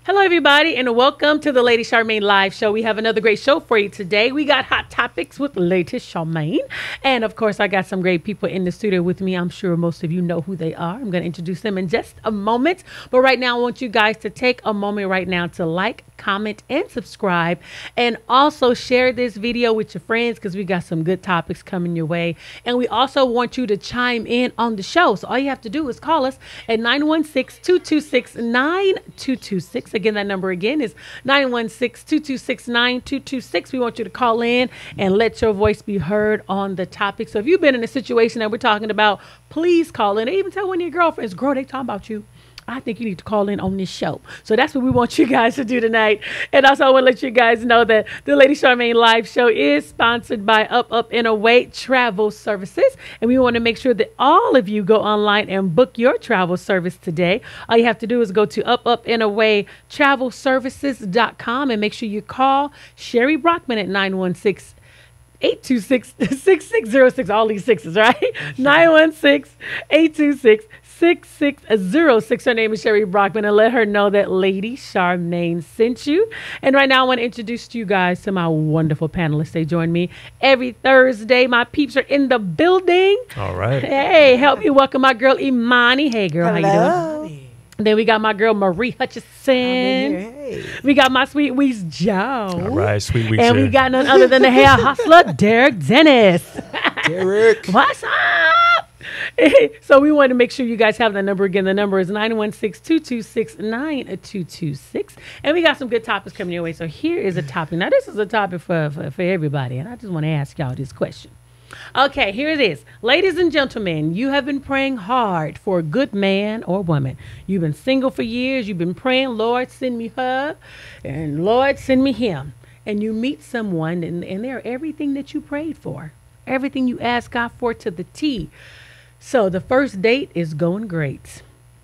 Hello, everybody, and welcome to the Lady Charmaine Live Show. We have another great show for you today. We got Hot Topics with Lady Charmaine. And, of course, I got some great people in the studio with me. I'm sure most of you know who they are. I'm going to introduce them in just a moment. But right now, I want you guys to take a moment right now to like, comment, and subscribe. And also share this video with your friends because we got some good topics coming your way. And we also want you to chime in on the show. So all you have to do is call us at 916-226-9226. Again, that number again is 916-226-9226. We want you to call in and let your voice be heard on the topic. So if you've been in a situation that we're talking about, please call in. Or even tell one of your girlfriends, girl, they talking about you. I think you need to call in on this show. So that's what we want you guys to do tonight. And also I want to let you guys know that the Lady Charmaine Live Show is sponsored by Up and Away Travel Services. And we want to make sure that all of you go online and book your travel service today. All you have to do is go to upandawaytravelservices.com and make sure you call Sherry Brockman at 916 826-6606, all these sixes, right? 916-826-6606. Her name is Sherry Brockman, and let her know that Lady Charmaine sent you. And right now I want to introduce you guys to my wonderful panelists. They join me every Thursday. My peeps are in the building. All right. Hey, help me welcome my girl Imani. Hey, girl, Hello. how you doing? Then we got my girl Marie Hutchison. Hey. We got my sweet Weez Joe. All right, sweet week. And we got none other than the hair hustler, Derek Dennis. Derek. What's up? So we want to make sure you guys have that number again. The number is 916-226-9226. And we got some good topics coming your way. So here is a topic. Now, this is a topic for everybody. And I just want to ask y'all this question. Okay, here it is. Ladies and gentlemen, you have been praying hard for a good man or woman. You've been single for years. You've been praying, Lord, send me her, and Lord, send me him. And you meet someone, and they're everything that you prayed for, everything you asked God for to the T. So the first date is going great.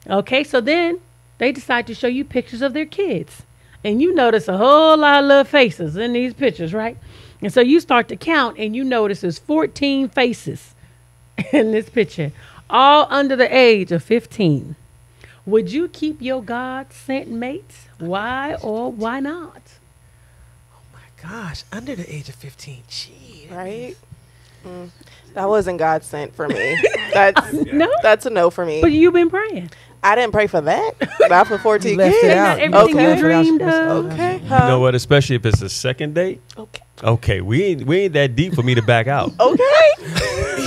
Okay, so then they decide to show you pictures of their kids. And you notice a whole lot of little faces in these pictures, right? And so you start to count and you notice there's 14 faces in this picture, all under the age of 15. Would you keep your God sent mates? Why or why not? Oh my gosh, under the age of 15. Gee. Right? That wasn't God sent for me. That's No? that's a no for me. But you've been praying. I didn't pray for that. Not for 14 Left it kids. out. Everything Okay. you dreamed of. Okay. You know what? Especially if it's a second date. Okay. Okay, we ain't that deep for me to back out. Okay.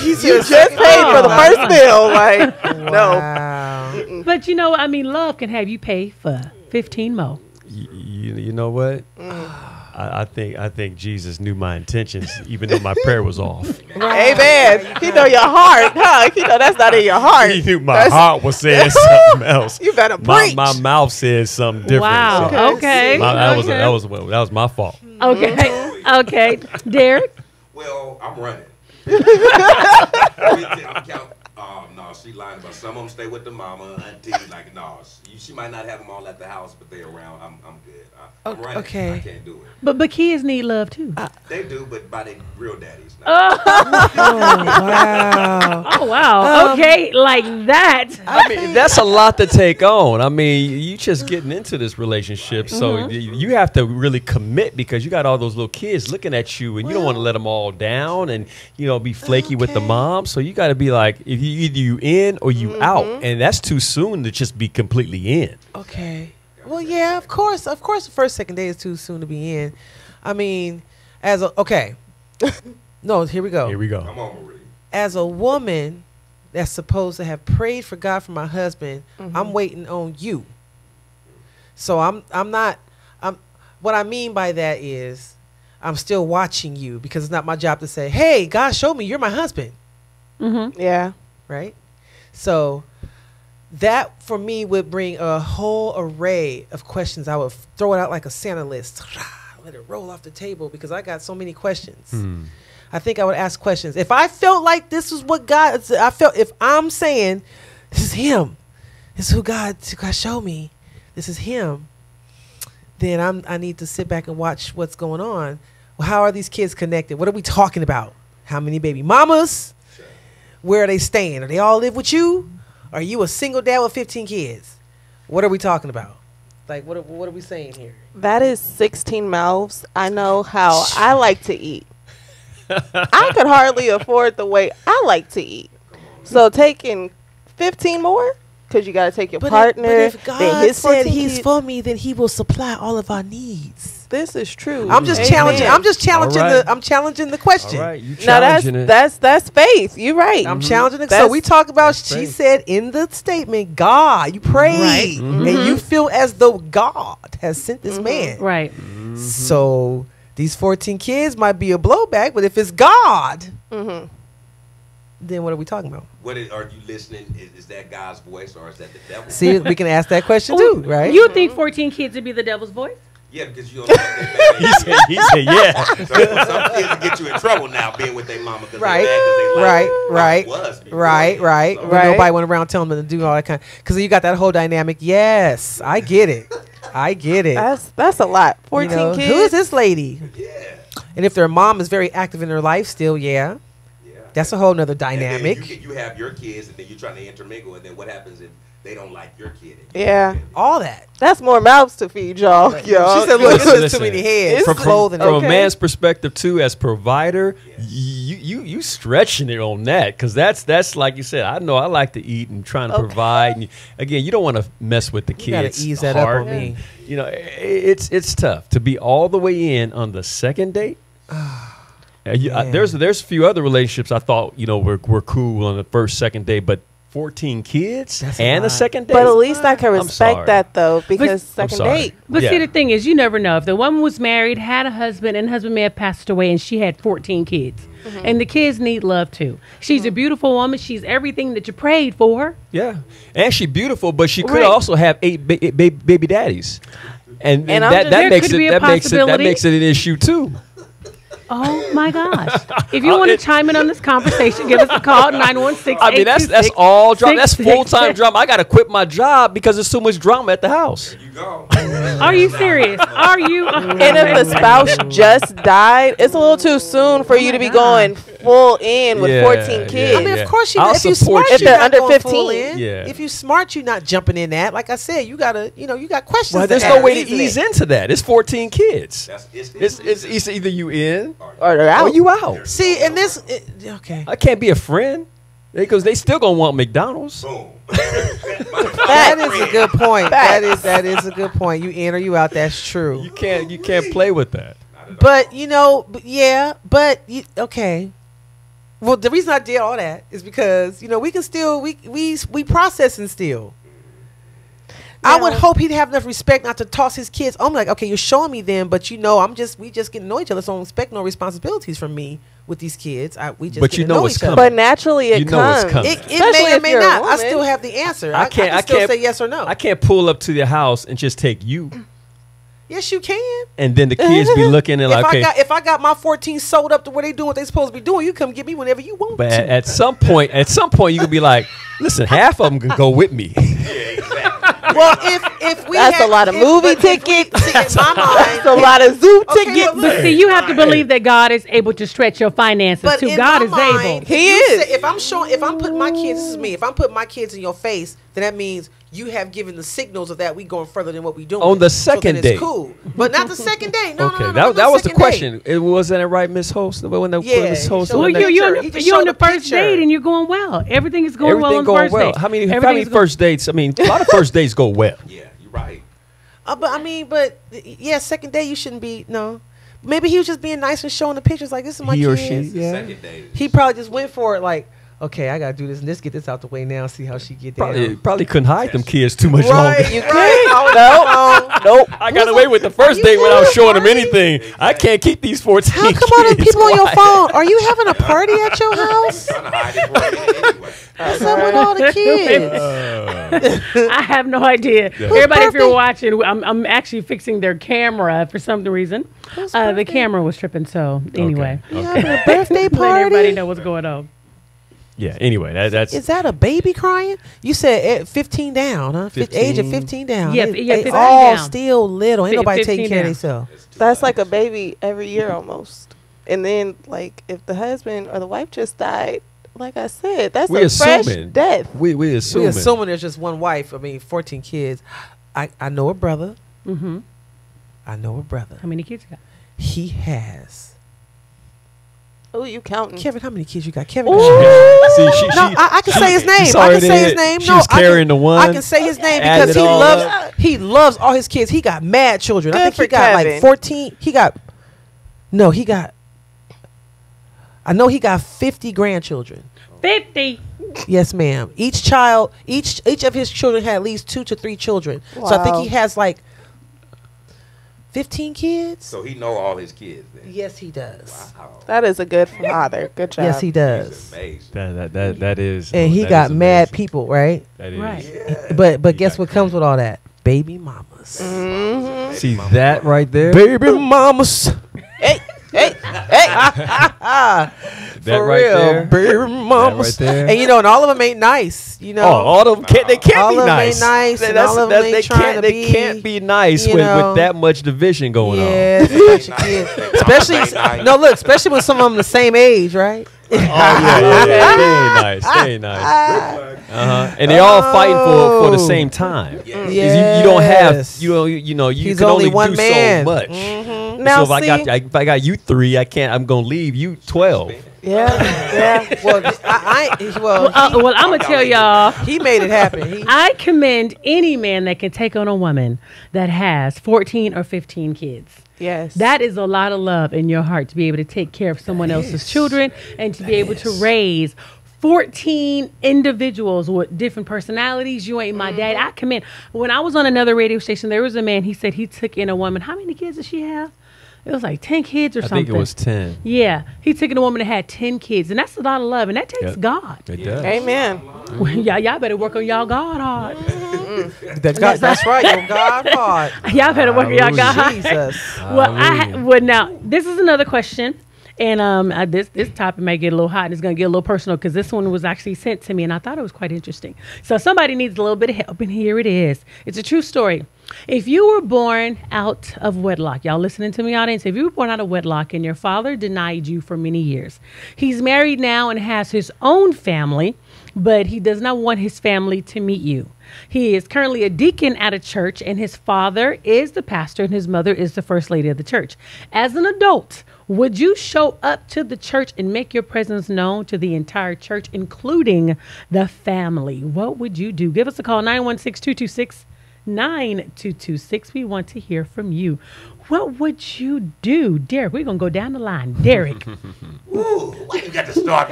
You just paid for the first bill. Like, no. Wow. But you know, I mean, love can have you pay for 15 more. You know what? I think Jesus knew my intentions, even though my prayer was off. Amen. He know your heart, huh? He know that's not in your heart. He knew my That's- heart was saying something else. You better My preach. mouth said something different. Wow. so Okay. that was my fault. Okay. Okay. Derek? Well, I'm running. I'm count. No, she lying about some of them stay with the mama, auntie. Like, no, she might not have them all at the house, but they around. I'm good. I'm running. Okay. I can't do it. But kids need love too. They do, but by their real daddies. Oh, wow. Oh, wow. Okay. Like that. I mean, that's a lot to take on. I mean, you just getting into this relationship, so you have to really commit because you got all those little kids looking at you, and you don't want to let them all down, and be flaky with the mom. So you got to be like, if you either you in or you out, and that's too soon to just be completely in. Okay. Well, yeah, of course. The first, second day is too soon to be in. I mean, okay. No, here we go. Here we Come go. on, Marie. As a woman that's supposed to have prayed for God for my husband, I'm waiting on you. So I'm not what I mean by that is I'm still watching you because it's not my job to say, "Hey, God showed me you're my husband." Yeah. Right? So that for me would bring a whole array of questions. I would throw it out like a Santa list. Let it roll off the table because I got so many questions. I think I would ask questions. If I felt like this was what if I'm saying this is him, this is who God showed me, this is him, then I need to sit back and watch what's going on. Well, how are these kids connected? What are we talking about? How many baby mamas? Where are they staying? Are they all live with you? Are you a single dad with 15 kids? What are we talking about? Like, what are we saying here? That is 16 mouths. I know how I like to eat. I could hardly afford the way I like to eat. So taking 15 more, because you got to take your partner. If God then his said 14 He's kids. for me, then He will supply all of our needs. This is true. I'm just Amen. challenging. I'm just challenging All right. I'm challenging the question. All right, you No, challenging it. that's faith. You're right. I'm challenging it. So That's- we talk about. that's She faith. said in the statement, God, you prayed, Right. and you feel as though God has sent this man. Right. So these 14 kids might be a blowback, but if it's God, then what are we talking about? Are you listening? Is that God's voice or is that the devil? See, we can ask that question too, right? You think 14 kids would be the devil's voice? Yeah, because you don't know what they bad. he said, yeah. Some kids will get you in trouble now being with their mama because Right, they like right, right. When Right. nobody went around telling them to do all that kind. Because you got that whole dynamic. Yes, I get it. I get it. That's a lot. 14 You know, kids. who is this lady? Yeah. And if their mom is very active in their life still, yeah, Yeah. that's a whole nother And then dynamic. you have your kids, and then you're trying to intermingle, and then what happens if they don't like your kid? Yeah. All that. That's more mouths to feed, y'all. Y'all. She said, "Look, it's just Listen, too many heads it's- for clothing." From Okay. a man's perspective too, as provider, you stretching it on that because that's like you said. I know I like to eat and trying to provide. And again, you don't want to mess with the You gotta kids. ease that up heart. on me. You know, it's tough to be all the way in on the second date. Man. There's a few other relationships I thought were cool on the first second date, but 14 kids That's a and a lot. second date. But at least I can I'm respect sorry. that though, because I'm second sorry. date. But Yeah. see, the thing is, you never know. If the woman was married, had a husband, and the husband may have passed away, and she had 14 kids, and the kids need love too. She's a beautiful woman. She's everything that you prayed for. Yeah, and she's beautiful, but she could Right. also have 8 baby daddies, and And I'm that just- that There makes could it be a that makes it that possibility. makes it an issue too. Oh my gosh! If you want to chime in on this conversation, give us a call 916. I mean, that's all drama. That's full time drama. I got to quit my job because there's so much drama at the house. You go. Are you serious? Are you? And if the spouse just died, it's a little too soon for you to be going full in with Yeah, 14 yeah. kids. I mean, Yeah. of course, I'll if you support smart, you. If you're they're not under going full 15. in. Yeah. If you smart, you're not jumping in that. Like I said, you gotta, you got questions. Well, to there's ask. no way to Easily. ease into that. It's 14 kids. It's It's either you in Or they're out. or you out. See, and this, okay. I can't be a friend because they still gonna want McDonald's. boom. That is a good point. That is a good point. You in or you out? That's true. You can't play with that. But okay. Well, the reason I did all that is because we can still we processing still. I would Now- hope he'd have enough respect not to toss his kids. I'm like, okay, you're showing me them, but we just get to know each other. So don't expect no responsibilities from me with these kids. We just But get you to know know it's each other. coming. But naturally it You know it's comes. coming. It Especially may or if may you're a not. I woman. still have the answer. I can still say yes or no. I can't pull up to your house and just take you, Yes, you can. and then the kids be looking and like, okay. If I got my 14 sold up to where they doing what they supposed to be doing, you come get me whenever you want But to. at some point, you can be like, listen, half of them can go with me. Well, if we That's had, a lot of if- movie but if we- tickets. see, in my That's a mind, lot of zoo Okay, tickets. but But see, you have to believe that God is able to stretch your finances but too. in God my is mind, able. if He you is. say- if I'm putting my kids, this is me. If I'm putting my kids in your face, then that means you have given the signals of that we going further than what we doing. On the So then second it's date. cool, but not the second date. No, Okay, no, no, that was the second date. question. It wasn't it right, Miss Host? When the Yeah, Miss Host, he Well, showed when the you're picture. on He the, just you're on showed the the first picture. date and you're going well. Everything is going well everything on the going first well. date. How many Everything's going- first dates? I mean, a lot of first dates go well. Yeah, you're right. But second date you shouldn't be. No, maybe he was just being nice and showing the pictures like this is my He or kids. she, yeah. Second date. He probably just went for it like, okay, I gotta do this and this, get this out the way now, see how she get down. Probably couldn't hide them kids too much Right, longer. you can't. Nope. I got away with the first you date without good, showing them Marty? anything. I can't keep these 14 How come all the kids people on your quiet. phone? Are you having a party at your house? Trying to hide it for a minute anyway. What's up with all the kids? I have no idea. Everybody, if birthday? you're watching, I'm actually fixing their camera for some reason. The camera was tripping. So anyway, You having a birthday let everybody party? know what's going on. Yeah. Anyway, that's Is that a baby crying? You said 15 down, huh? age of 15 down. Yeah, They- yeah, they 15 all down. still little. Ain't nobody 15 taking care of down. themselves. That's like a baby every year almost. And then, like, if the husband or the wife just died, like I said, that's we a fresh assuming death. we We assuming. assuming there's just one wife. 14 kids. I know a brother. Mm-hmm. I know a brother. How many kids you got? He has. Oh, you counting? Kevin, how many kids you got? Kevin. Ooh. See, No, I can say his you name. saw I her can say there. his name. She No, was carrying the one. I can say his name added because it all he loves all his kids. He got mad children. I Good think he for got like Kevin. 14. I know he got 50 grandchildren. 50. Yes, ma'am. Each of his children had at least 2 to 3 children. So I think Wow. he has like 15 kids. So he know all his kids. Then. Yes, he does. Wow. That is a good father. Good job. Yes, he He's does. amazing. That is. And he that got is mad amazing. people, right? That is. Right. But He guess got what comes with all that? Baby mamas. Mm-hmm. See that right there? Baby mamas. Hey. That For right real, there. baby mamas. right there. And and all of them ain't nice. Oh, all of them can't. They can't All be of 'em nice. ain't nice, and all of 'em ain't they trying can't. to They be, can't be nice you with know. that much division going on. Yeah, it's a bunch of kids. Especially no, look, especially when some of them the same age, right? Oh yeah. They ain't nice. They ain't nice. And they all fighting for the same time. Yeah. 'Cause you don't have Yes. you He's can only only one do man. so much. Now so if see, I got you 3, I'm gonna leave you 12. yeah. Well, well, Well, I'm going to tell y'all. he made it happen. I commend any man that can take on a woman that has 14 or 15 kids. Yes. That is a lot of love in your heart to be able to take care of someone else's children and to be able to raise 14 individuals with different personalities. You ain't my dad. I commend. When I was on another radio station, there was a man, he said he took in a woman. How many kids does she have? It was like 10 kids or I something. think it was 10. Yeah. He took in a woman that had 10 kids. And that's a lot of love. And that takes Yep. God. It does. Amen. Y'all better work on y'all God hard. That's right. Your God hard. Y'all better work on y'all God hard. Jesus. Well, now this is another question, and this topic may get a little hot, and it's going to get a little personal because this one was actually sent to me, and I thought it was quite interesting. So somebody needs a little bit of help, and here it is. It's a true story. If you were born out of wedlock, y'all listening to me, audience, if you were born out of wedlock and your father denied you for many years, he's married now and has his own family, but he does not want his family to meet you. He is currently a deacon at a church, and his father is the pastor, and his mother is the first lady of the church. As an adult, would you show up to the church and make your presence known to the entire church, including the family? What would you do? Give us a call, 916-226-9226. We want to hear from you. What would you do? Derek, we're going to go down the line. Derek. Ooh, why you got to start?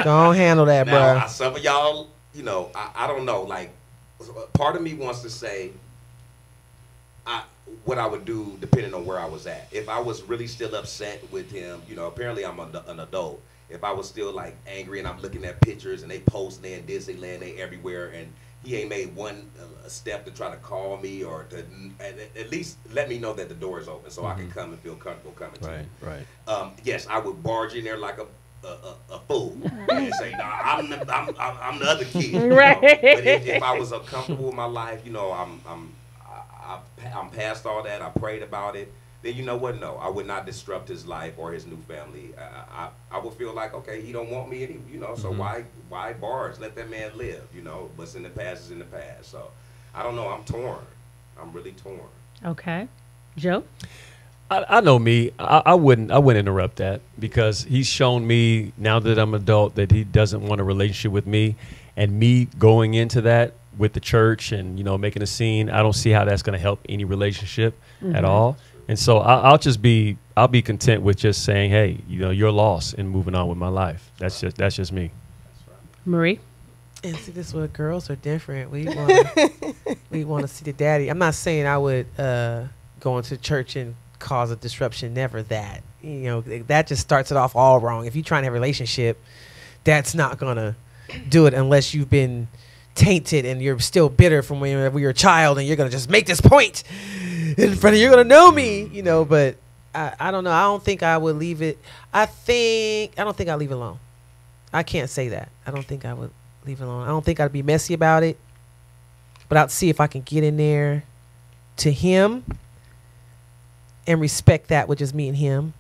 Don't handle that, Now, bro. some of y'all, I don't know. Like, part of me wants to say what I would do depending on where I was at. If I was really still upset with him, apparently I'm an adult. If I was still like angry and I'm looking at pictures and they post they in Disneyland, they everywhere, and he ain't made one step to try to call me or to at least let me know that the door is open so I can come and feel comfortable coming to him. Right. Yes, I would barge in there like a fool and say, "Nah, I'm the other kid." Right. But if I was comfortable with my life, I'm past all that. I prayed about it. Then you know what? No, I would not disrupt his life or his new family. I would feel like, okay, he don't want me, so why barge? Let that man live. What's in the past is in the past. So I don't know. I'm torn. I'm really torn. Okay. Joe? I know me. I wouldn't interrupt that because he's shown me now that I'm an adult that he doesn't want a relationship with me, and me going into that with the church and making a scene. I don't see how that's going to help any relationship at all. And so I'll be content with just saying, hey, you're lost and moving on with my life. That's just me. Marie? And see, this is where girls are different. We want to see the daddy. I'm not saying I would go into church and cause a disruption. Never that. That just starts it off all wrong. If you're trying to have a relationship, that's not gonna do it unless you've been tainted and you're still bitter from when we were a child, and you're gonna just make this point in front of you're gonna know me. But I don't know. I don't think I would leave it. I don't think I'd leave it alone. I can't say that. I don't think I would leave it alone. I don't think I'd be messy about it, but I'd see if I can get in there to him and respect that with just me and him,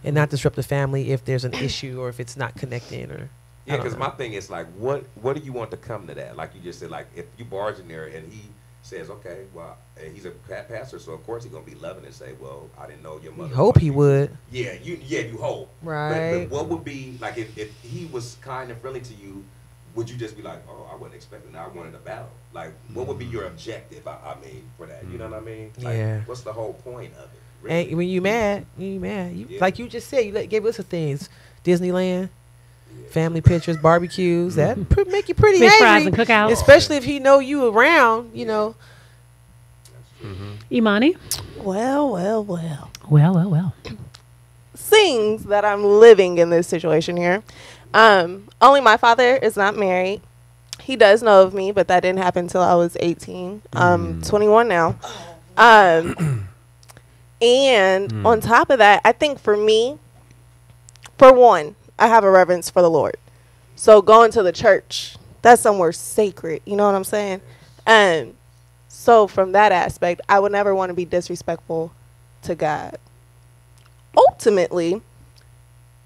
and not disrupt the family if there's an issue or if it's not connecting or Yeah, because my thing is like, what do you want to come to that? Like you just said, like if you barge in there and he says, okay, well, he's a pastor, so of course he's gonna be loving and say, well, I didn't know your mother. You hope he would. Yeah, you hope. Right. But what would be like if he was kind and friendly to you? Would you just be like, oh, I wasn't expecting that. I wanted a battle. Like, what would be your objective? I mean, for that, you know what I mean? Like, Yeah. What's the whole point of it? Really? And when you mad, Yeah. like you just said, you gave us the things. Disneyland, family pictures, barbecues. That make you pretty Fish angry. fries and cookouts. Especially if he know you around, you know. Imani? Well. Well. Seeing that I'm living in this situation here, only my father is not married. He does know of me, but that didn't happen until I was 18. 21 now. And on top of that, I think for me, for one, I have a reverence for the Lord. So going to the church, that's somewhere sacred. You know what I'm saying? So from that aspect, I would never want to be disrespectful to God. Ultimately,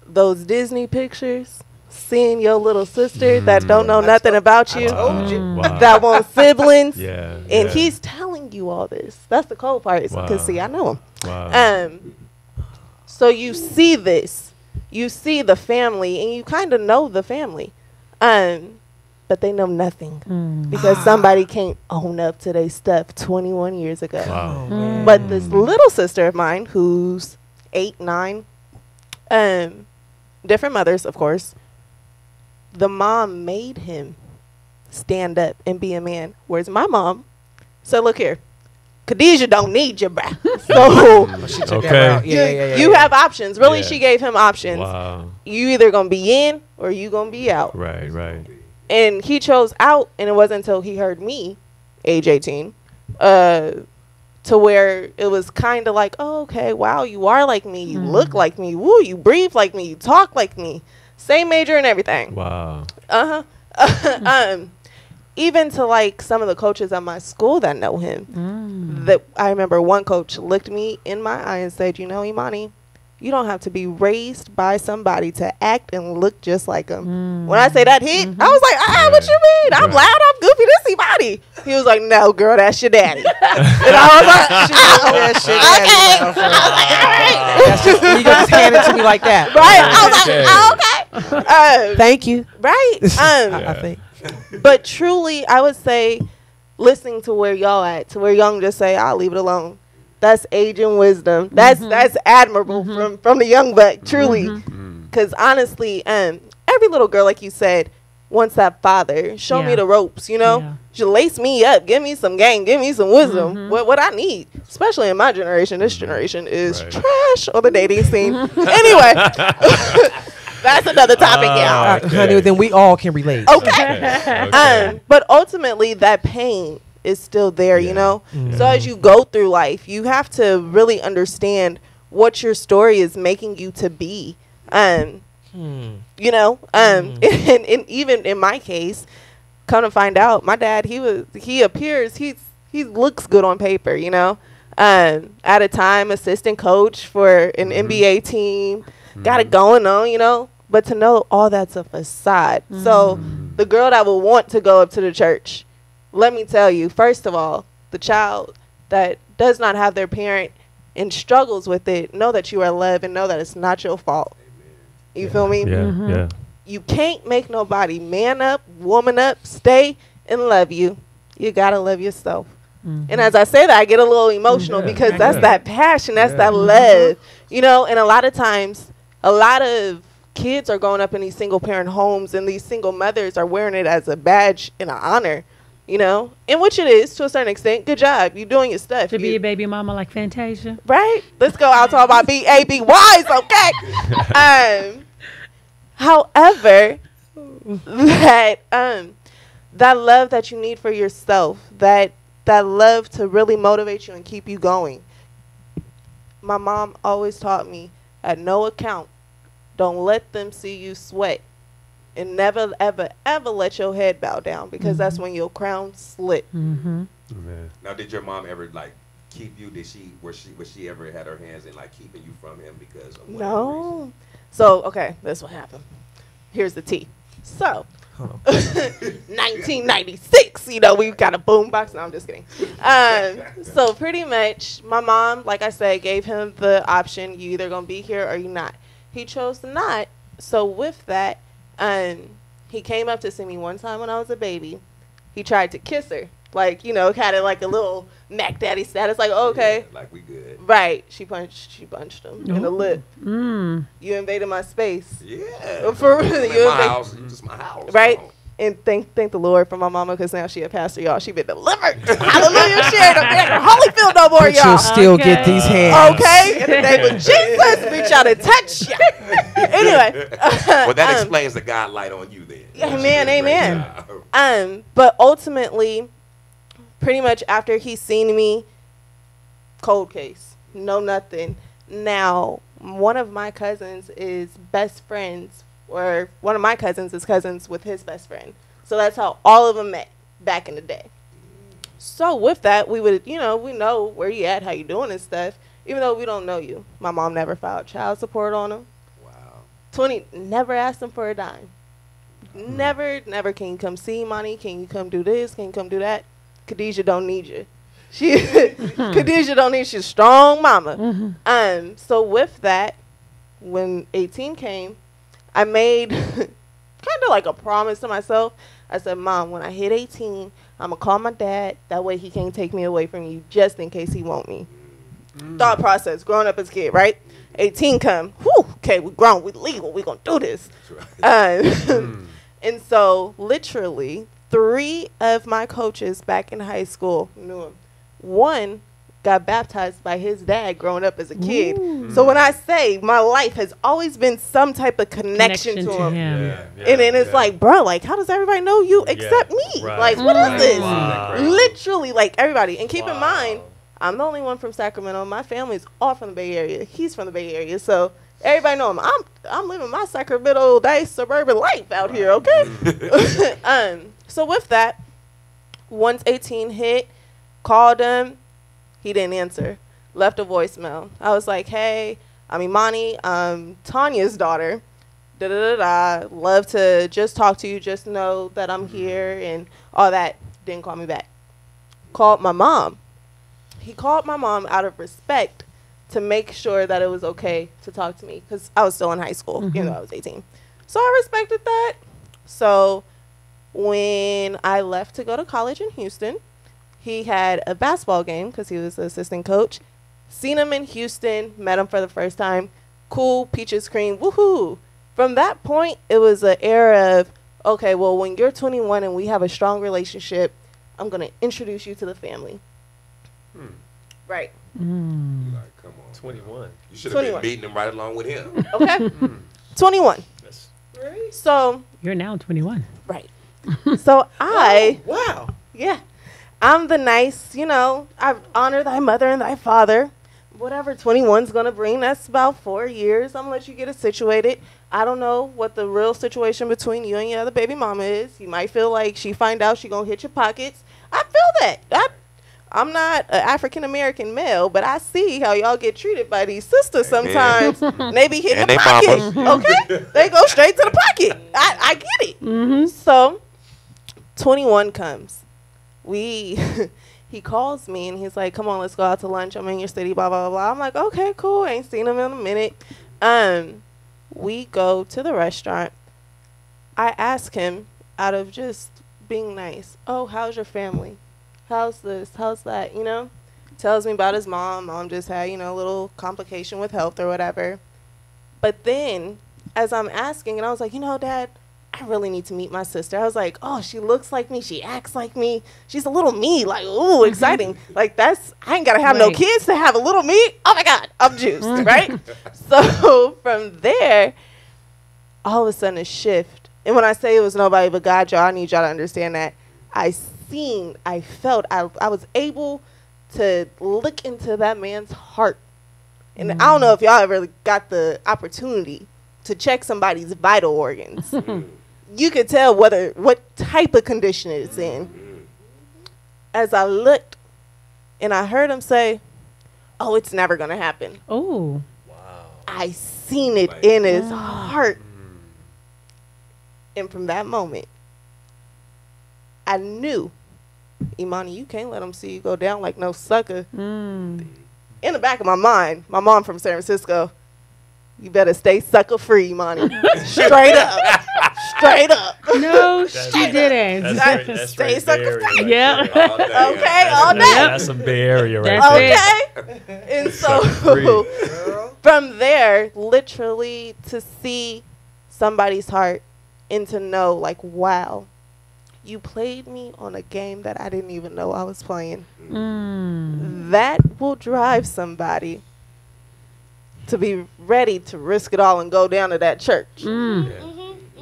those Disney pictures, seeing your little sister that don't know nothing about you, that want siblings, and he's telling you all this. That's the cold part, because see, I know him. So you see this, you see the family, and you kind of know the family, but they know nothing because somebody can't own up to their stuff 21 years ago. But this little sister of mine, who's 8, 9, different mothers, of course. The mom made him stand up and be a man. Whereas my mom said, look here, Khadijah don't need you, bruh. So She took that route. you have options. Really, Yeah. she gave him options. Wow. You either going to be in or you going to be out. Right. And he chose out, and it wasn't until he heard me, age 18, to where it was kind of like, oh, okay, wow, you are like me. You look like me. Woo, you breathe like me. You talk like me. Same major and everything. Wow. Even to like some of the coaches at my school that know him. That I remember one coach looked me in my eye and said, you know, Imani, you don't have to be raised by somebody to act and look just like them. When I say that hit, I was like, what you mean? I'm loud, I'm goofy, this Imani. He was like, no, girl, that's your daddy. And I was like, That's just, you just hand it to me like that. right? I was like, okay. Thank you. Right. I think. But truly, I would say, listening to where y'all at, to where young just say, I'll leave it alone. That's age and wisdom. That's admirable from the young buck, truly. Because honestly, every little girl, like you said, wants that father. Show me the ropes, you know? Yeah. She lace me up. Give me some game. Give me some wisdom. What I need. Especially in my generation. This generation is trash on the dating scene. Anyway. That's another topic, y'all. Honey, then we all can relate. Okay. But ultimately, that pain is still there, you know? So as you go through life, you have to really understand what your story is making you to be. You know? And even in my case, come to find out, my dad, he appears, he looks good on paper, you know? At a time, assistant coach for an NBA team. Got it going on, you know, but to know all that's a facade. So the girl that will want to go up to the church, let me tell you, first of all, the child that does not have their parent and struggles with it, know that you are loved and know that it's not your fault. You feel me? Yeah. You can't make nobody man up, woman up, stay and love you. You got to love yourself. And as I say that, I get a little emotional because that's that passion, that's that love, you know, and a lot of times, a lot of kids are growing up in these single parent homes, and these single mothers are wearing it as a badge and an honor, you know, in which it is to a certain extent. Good job. You're doing your stuff. To be a baby mama like Fantasia. Right. Let's go out talk about BABYs, okay? However, that love that you need for yourself, that love to really motivate you and keep you going. My mom always taught me, at no account, don't let them see you sweat. And never, ever, ever let your head bow down, because that's when your crown slit. Now, did your mom ever like keep you? Was she ever had her hands in like keeping you from him because of whatever reason? No. So, okay, this what happened. Here's the tea. So, 1996, you know, we got a boombox. No, I'm just kidding. So pretty much, my mom, like I said, gave him the option: you either gonna be here or you not. He chose to not. So with that, he came up to see me one time when I was a baby. He tried to kiss her, like, you know, kind of like a little Mac Daddy status, like, okay, Yeah, like we good. right. She punched him in the lip. Mm. You invaded my space. Yeah. For real, This you my invade- house. This is my house. Right? Come on. And thank the Lord for my mama, because now she a pastor, y'all. She been delivered. Hallelujah. She ain't up there in Holyfield no more, But you'll y'all. still get Okay. these hands. Okay? In the name of Jesus, reach out and touch ya. Anyway. Well, that explains the God light on you then. Yeah, She amen, did a great amen. job. But ultimately, pretty much after he seen me, cold case. No nothing. Now, one of my cousins is best friends, or one of my cousins is cousins with his best friend. So that's how all of them met back in the day. So with that, we would, you know, we know where you at, how you doing and stuff, even though we don't know you. My mom never filed child support on him. Wow. Never asked him for a dime. Never, can you come see money? Can you come do this? Can you come do that? Khadijah don't need you. Khadijah don't need you. She's a strong mama. So with that, when 18 came, I made kind of like a promise to myself. I said, Mom, when I hit 18, I'm going to call my dad. That way he can't take me away from you just in case he want me. Thought process, growing up as a kid, right? 18 come, whew, okay, we grown, we legal, we going to do this. And so literally 3 of my coaches back in high school knew him. One got baptized by his dad growing up as a kid. So when I say my life has always been some type of connection to him. And then it's like, bro, like, how does everybody know you except me? right. Like, what is this? Wow. Literally, like, everybody. And keep in Wow. mind, I'm the only one from Sacramento. My family's all from the Bay Area. He's from the Bay Area. So everybody know him. I'm living my Sacramento nice suburban life out here, okay? So with that, once 18 hit, called him. He didn't answer. Left a voicemail. I was like, hey, I'm Imani. I'm Tanya's daughter. Da-da-da-da. Love to just talk to you. Just know that I'm here and all that. Didn't call me back. Called my mom. He called my mom out of respect to make sure that it was okay to talk to me, because I was still in high school. You know, I was 18. So I respected that. So when I left to go to college in Houston, he had a basketball game because he was the assistant coach. Seen him in Houston, met him for the first time. Cool, peaches cream, woohoo. From that point, it was an era of, okay, well, when you're 21 and we have a strong relationship, I'm going to introduce you to the family. Right. Like, come on. 21. You should have been 21. beating him right along with him. Okay? 21. That's So, You're now 21. right. So I, Wow. yeah, I'm the nice, you know, I honor thy mother and thy father. Whatever 21's going to bring, that's about 4 years. I'm going to let you get it situated. I don't know what the real situation between you and your other baby mama is. You might feel like she find out she going to hit your pockets. I feel that. I'm not an African-American male, but I see how y'all get treated by these sisters sometimes. They be hitting And the they pocket. mamas. Okay? They go straight to the pocket. I get it. So 21 comes. He calls me and he's like, come on, let's go out to lunch. I'm in your city, blah, blah, blah. I'm like, okay, cool. Ain't seen him in a minute. We go to the restaurant. I ask him, out of just being nice, oh, how's your family? How's this? How's that? You know? Tells me about his mom. Mom just had, you know, a little complication with health or whatever. But then, as I'm asking, and I was like, you know, Dad, I really need to meet my sister. I was like, oh, she looks like me. She acts like me. She's a little me. Like, ooh, exciting. Like, I ain't got to have no Right. kids to have a little me. Oh, my God, I'm juiced, right? So, from there, all of a sudden, a shift. And when I say it was nobody but God, y'all, I need y'all to understand that. I felt, I was able to look into that man's heart. And I don't know if y'all ever got the opportunity to check somebody's vital organs. You could tell what type of condition it's in. As I looked and I heard him say, oh, it's never going to happen. Oh. wow. I seen it in his heart. And from that moment, I knew, Imani, you can't let them see you go down like no sucker. Mm. In the back of my mind, my mom from San Francisco, you better stay sucker free, Imani. Straight up. Straight up. No, she didn't. Stay sucker free. Yeah. Okay, all day. That's some Bay Area right That's there. Okay. And so Sucker from there, literally to see somebody's heart and to know, like, wow, you played me on a game that I didn't even know I was playing. Mm. That will drive somebody to be ready to risk it all and go down to that church. Mm.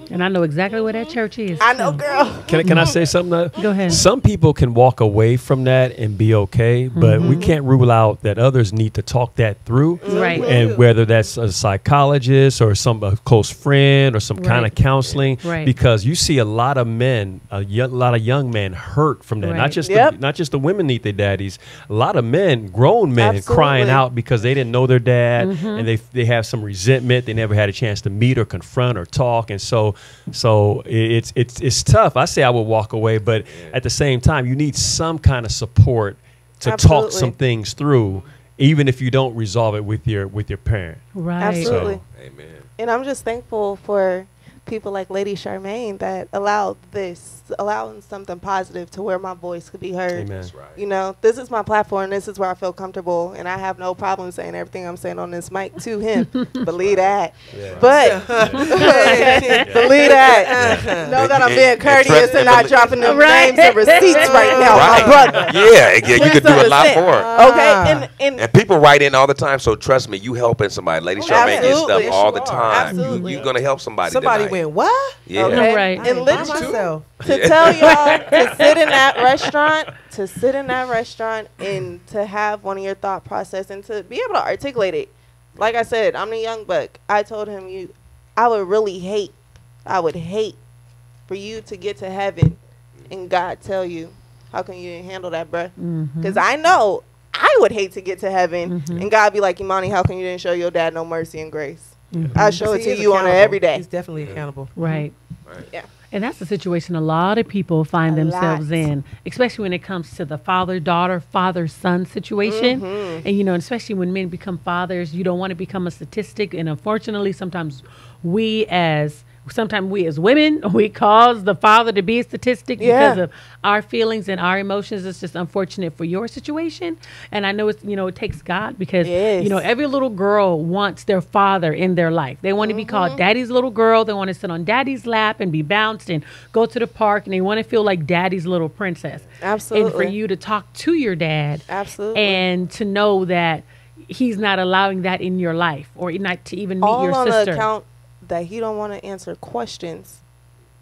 And I know exactly where that church is. I know, too. girl. Can I say something? Go ahead. Some people can walk away from that and be okay, but we can't rule out that others need to talk that through. Right. And whether that's a psychologist or a close friend or some kind Right. of counseling, Right. because you see a lot of men, a lot of young men hurt from that. Right. Not just Yep. not just the women need their daddies. A lot of men, grown men, crying Absolutely. out because they didn't know their dad and they have some resentment. They never had a chance to meet or confront or talk, and so it's tough. I say I would walk away, but at the same time, you need some kind of support to talk Absolutely. some things through, even if you don't resolve it with your parent. Right. Absolutely. So- Amen. And I'm just thankful for people like Lady Charmaine that allowing something positive to where my voice could be heard. Amen. That's right. You know, this is my platform. This is where I feel comfortable, and I have no problem saying everything I'm saying on this mic to him. Believe that. Yeah. But believe that. Know that I'm being courteous and not dropping them Right. names and receipts right now, my brother. Yeah, you could do a lot Please more. Okay, and And people write in all the time, so trust me, you helping somebody. Lady Charmaine gets stuff Absolutely. all the Yes, you are. time. Absolutely. You're gonna help somebody. Somebody tonight. went, what? Yeah. Okay. Right. I And ain't by literally, myself. to tell y'all to sit in that restaurant and to have one of your thought process and to be able to articulate it. Like I said, I'm the young buck. I told him I would hate for you to get to heaven and God tell you, how come you didn't handle that, bruh? Because I know I would hate to get to heaven and God be like, Imani, how come you didn't show your dad no mercy and grace? I show it He to is you on an accountable. everyday. He's definitely accountable. Right. Yeah. And that's the situation a lot of people find A themselves lot. in, especially when it comes to the father-daughter, father-son situation. Mm-hmm. And, especially when men become fathers, you don't want to become a statistic. And unfortunately, sometimes we as women, we cause the father to be a statistic because Yeah. of our feelings and our emotions. It's just unfortunate for your situation. And I know it's, it takes God because, Yes. every little girl wants their father in their life. They want to be called daddy's little girl. They want to sit on daddy's lap and be bounced and go to the park. And they want to feel like daddy's little princess. Absolutely. And for you to talk to your dad Absolutely. and to know that he's not allowing that in your life or not to even meet all your on sister. the account that he don't want to answer questions.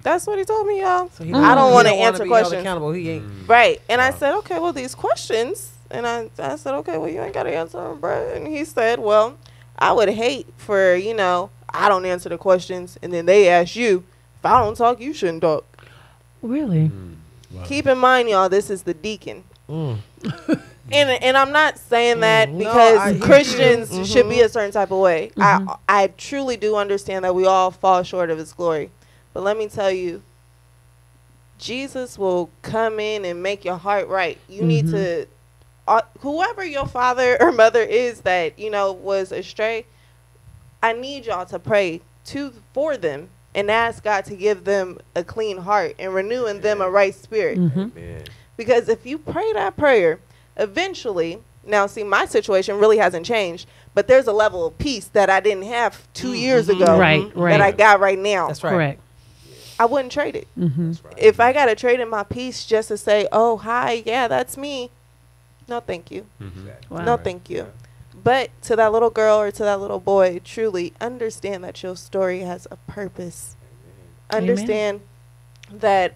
That's what he told me, y'all. So he I don't he want to don't wanna answer be held questions. accountable. He ain't. Right. And I said, okay, well, these questions. And I said, okay, well, you ain't got to answer them, bro. And he said, well, I would hate for, I don't answer the questions. And then they ask you, if I don't talk, you shouldn't talk. Really? Keep in mind, y'all, this is the deacon. And I'm not saying that No, because Christians should be a certain type of way. Mm-hmm. I truly do understand that we all fall short of his glory. But let me tell you, Jesus will come in and make your heart right. You need to, whoever your father or mother is that, was astray, I need y'all to pray for them and ask God to give them a clean heart and renew in them a right spirit. Amen. Because if you pray that prayer, eventually, now see, my situation really hasn't changed, but there's a level of peace that I didn't have 2 years ago Right, that I got right now. That's right. Correct. I wouldn't trade it. That's right. If I got to trade in my peace just to say, oh, hi, yeah, that's me. No, thank you. Wow. No, thank you. But to that little girl or to that little boy, truly understand that your story has a purpose. Amen. Understand that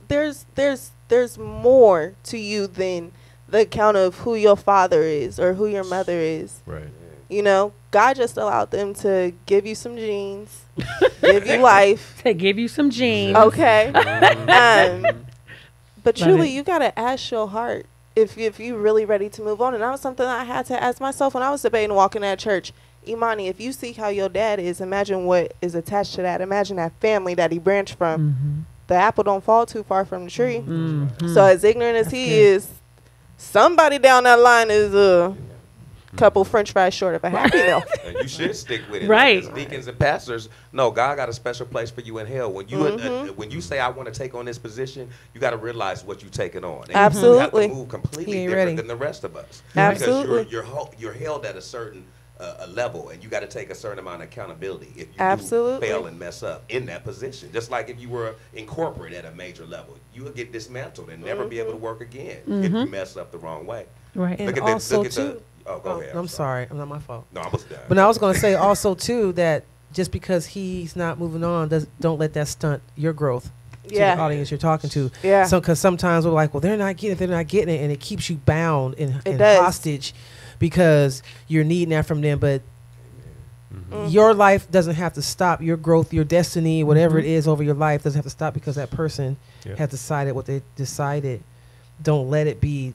there's more to you than the account of who your father is or who your mother is. Right. God just allowed them to give you some genes, give you life. To give you some genes. Okay. But Love truly, it. you got to ask your heart if you're really ready to move on. And that was something I had to ask myself when I was debating walking at church. Imani, if you see how your dad is, imagine what is attached to that. Imagine that family that he branched from. The apple don't fall too far from the tree. So as ignorant as he is, somebody down that line is a couple French fries short of a Happy Meal. And you should stick with it. Right. As deacons and pastors, no, God got a special place for you in hell. When you when you say I want to take on this position, you got to realize what you're taking on. And Absolutely. you have to move completely He ain't different ready. than the rest of us. Absolutely. Because you're held at a certain a level, and you got to take a certain amount of accountability if you Absolutely. do fail and mess up in that position. Just like if you were in corporate at a major level, you would get dismantled and never be able to work again if you mess up the wrong way. Right. And Look at also, this. Look at too, the. Oh, go ahead. I'm sorry. I'm not my fault. No, I was done. But I was going to say also, too, that just because he's not moving on, don't let that stunt your growth to Yeah. the audience you're talking to. Yeah. So, because sometimes we're like, well, they're not getting it, and it keeps you bound and does. hostage because you're needing that from them. But your life doesn't have to stop. Your growth, your destiny, whatever it is over your life doesn't have to stop because that person has decided what they decided. Don't let it be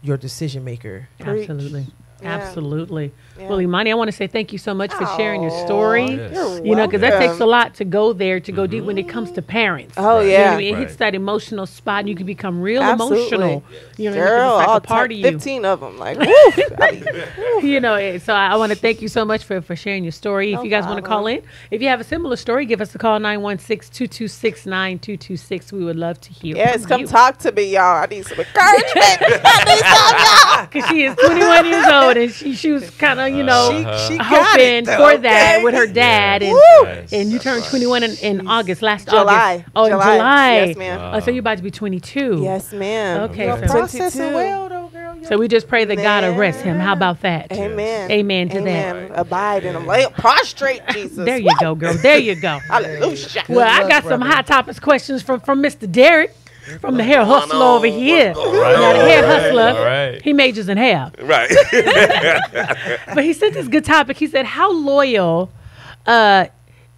your decision maker. Absolutely. Yeah. Absolutely. Yeah. Well, Imani, I want to say thank you so much for sharing your story. Yes. You're You know, because that takes a welcome. lot to go there, to go deep when it comes to parents. Oh, You know yeah. what I mean? It Right. hits that emotional spot, and you can become real Absolutely. emotional. You know, Girl, it's like I'll a part of type you. 15 of them. Like, woo. You know, so I want to thank you so much for sharing your story. No If you guys want to call problem. in, if you have a similar story, give us a call, 916-226-9226. We would love to hear Yes, from come you. talk to me, y'all. I need some encouragement. I need some, y'all. Because she is 21 years old, and she was kind of, you know, She got hoping it, though, for that okay? with her dad. Yeah. And, Yes, and you that's turned right. 21 in August, last July. August. Oh, in July. July. Yes, ma'am. Oh, so you're about to be 22. Yes, ma'am. Okay, You're so- processing 22. well, though, girl. So we just pray that God arrest him. How about that? Amen. Amen to that. Amen. Abide in him. Lay prostrate, Jesus. There you go, girl. There you go. Hallelujah. Well, I luck, got some brother. hot topics questions from Mr. Derek from the Hair Hustler over here. All right, Now, the all Hair right, Hustler, all right. he majors in hair. Right. But he sent this good topic. He said, how loyal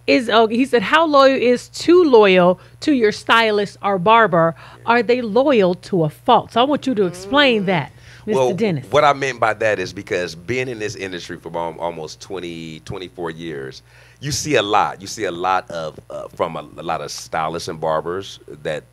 he said, how loyal is too loyal to your stylist or barber? Are they loyal to a fault? So I want you to explain that, Mr. Dennis. What I meant by that is because being in this industry for almost 24 years, you see a lot. You see a lot of from a lot of stylists and barbers that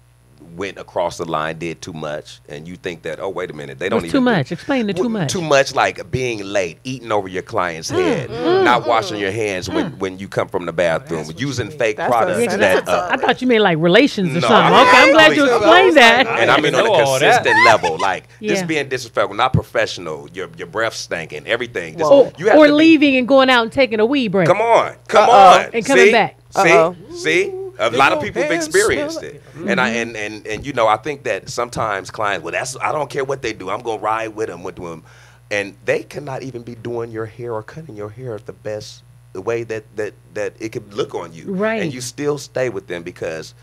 went across the line, did too much, and you think that, oh, wait a minute, they don't What's even too do- much? Explain the too much. Too much, like being late, eating over your client's head, not washing your hands when you come from the bathroom, what using you mean. fake That's what products. I'm that, saying. I thought you meant like relations or No, something. I- Okay, I'm glad you I- explained that. and I mean on know a all that. consistent level, like Yeah. just being disrespectful, not professional. Your breath stinking, everything. Just, Or, you have or to be- leaving and going out and taking a wee break. Come on, come Uh-oh. on, And coming See? back. Uh-oh. See. A lot of your people have hands experienced smell it, and and you know, I think that sometimes clients, well, I don't care what they do, I'm gonna ride with them, and they cannot even be doing your hair or cutting your hair the best the way that it could look on you, Right. And you still stay with them because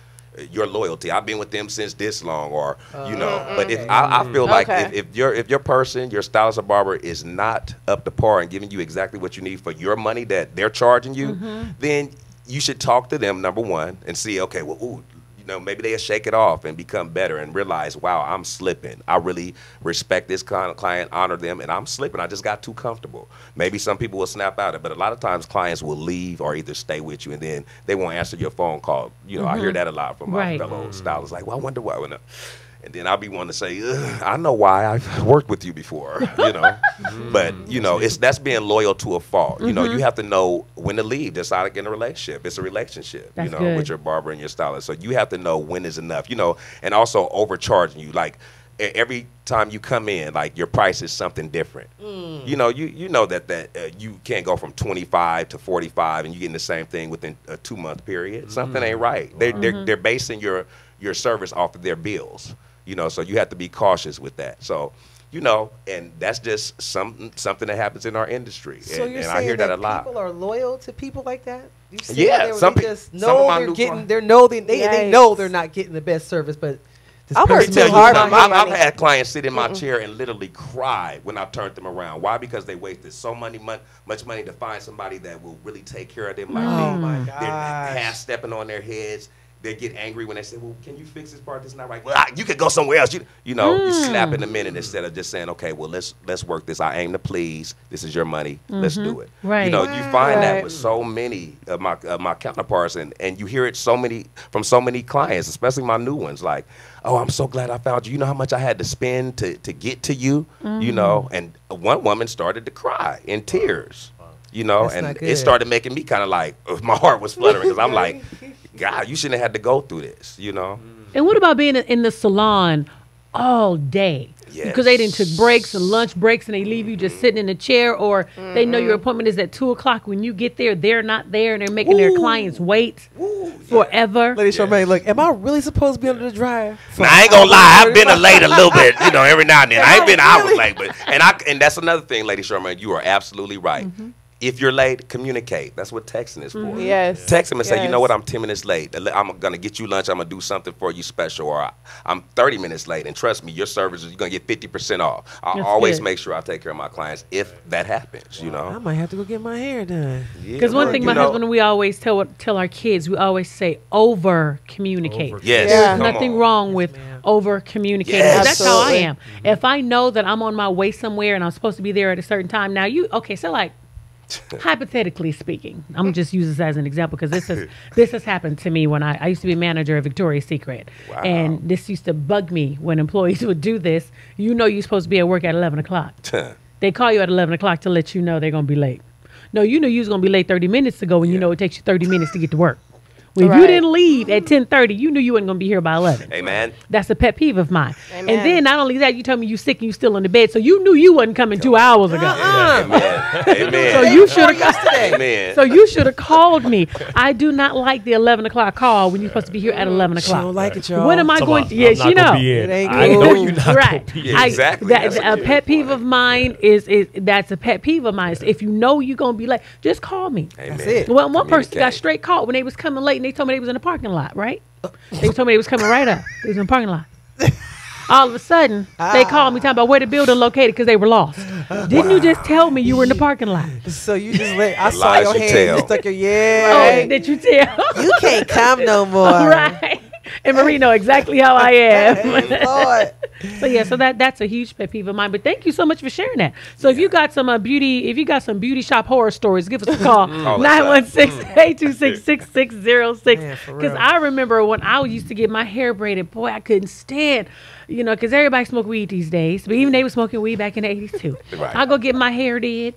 your loyalty. I've been with them since this long, or you know. But if I feel like Okay. if your person, your stylist or barber is not up to par and giving you exactly what you need for your money that they're charging you, then you should talk to them, number one, and see, okay, well, ooh, you know, maybe they'll shake it off and become better and realize, wow, I'm slipping. I really respect this client, honor them, and I'm slipping. I just got too comfortable. Maybe some people will snap out of it, but a lot of times clients will leave or either stay with you, and then they won't answer your phone call. You know, I hear that a lot from my Right. fellow stylists. Like, well, I wonder why. And then I'll be wanting to say, ugh, I know why I've worked with you before, you know. But, you know, that's being loyal to a fault. You know, you have to know when to leave. Just like in a relationship. It's a relationship, That's you know, good. with your barber and your stylist. So you have to know when is enough, you know, and also overcharging you. Like every time you come in, like your price is something different. You know, you know that you can't go from 25 to 45 and you're getting the same thing within a 2-month period. Something ain't right. They're basing your service off of their bills. You know, so you have to be cautious with that. So, you know, and that's just something that happens in our industry. So you're and saying I hear that a lot. people are loyal to people like that? You see Yeah, how they some just some of know my they're new getting, clients- they know they know Yikes. they're not getting the best service, but this I work person too Tell you hard something, on my I've money. had clients sit in my chair and literally cry when I turned them around. Why? Because they wasted so much money to find somebody that will really take care of them like Oh me. my They're gosh. half stepping on their heads. they get angry when they say, well, can you fix this part? This is not right. Well, you could go somewhere else. You slap in a minute instead of just saying, okay, well, let's work this. I aim to please. This is your money. Let's do it. Right. You know, you find that with so many of my counterparts, and you hear it from so many clients, especially my new ones. Like, oh, I'm so glad I found you. You know how much I had to spend to get to you. You know, and one woman started to cry in tears. You know, That's and not good. it started making me kind of like my heart was fluttering because I'm like, God, you shouldn't have had to go through this. You know. And what about being in the salon all day? Yes. Because they didn't took breaks and lunch breaks and they leave you just sitting in a chair, or they know your appointment is at 2:00. When you get there, they're not there and they're making their clients wait forever. Lady Charmaine, look, am I really supposed to be under the dryer? Now, I ain't gonna lie, I've been late a little bit, you know, every now and then. I ain't been hours late, but and that's another thing, Lady Charmaine, you are absolutely right. If you're late, communicate. That's what texting is for. Yes. Text them and say, you know Yes. what, I'm 10 minutes late. I'm going to get you lunch. I'm going to do something for you special. Or I'm 30 minutes late. And trust me, your service, you're going to get 50% off. I That's always good. make sure I take care of my clients if that happens, you I know. might have to go get my hair done. Because one thing my husband and we always tell our kids, we always say over communicate. Yes. Yeah. There's nothing wrong with ma'am. over communicating. Yes. That's how I Absolutely. am. If I know that I'm on my way somewhere and I'm supposed to be there at a certain time, now so like hypothetically speaking, I'm just use this as an example because this has happened to me when I used to be manager of Victoria's Secret, Wow. and this used to bug me when employees would do this. You know, you're supposed to be at work at 11:00. They call you at 11:00 to let you know they're gonna be late. No, you knew you was gonna be late 30 minutes ago, and you know it takes you 30 minutes to get to work. Well, if you Right. didn't leave at 10:30, you knew you wasn't gonna be here by 11. Amen. That's a pet peeve of mine. Amen. And then not only that, you told me you sick and you still in the bed, so you knew you wasn't coming 2 hours ago. Amen. Amen. So you should have. yesterday. Amen. So you should have called me. I do not like the 11:00 call when you're supposed to be here at 11:00. She don't like it, y'all. What am I Come going on, to? Yes, I'm you not know. gonna be in. It ain't I good. know you're not Right. gonna be in. Yeah, exactly. That's A a good pet peeve point. of mine is that's a pet peeve of mine. Is if you know you're gonna be late, just call me. Amen. That's it. Well, one person got Communicate. straight caught when they was coming late and they told me they was in the parking lot, right? They told me they was coming right up. They was in the parking lot. All of a sudden, they called me talking about where the building located because they were lost. Didn't you just tell me you were in the parking lot? So you just I saw Lies your you hand. tell. You stuck your Oh, did you tell? You can't come no more. Right. And Marie know exactly how I am. Lord. So yeah, so that's a huge pet peeve of mine. But thank you so much for sharing that. So if you got some beauty shop horror stories, give us a call. Call us up. 916-826-6606. Man, for Because real. I remember when I used to get my hair braided, boy, I couldn't stand, because everybody smoke weed these days. But even they were smoking weed back in the 80s too. Right. I go get my hair did.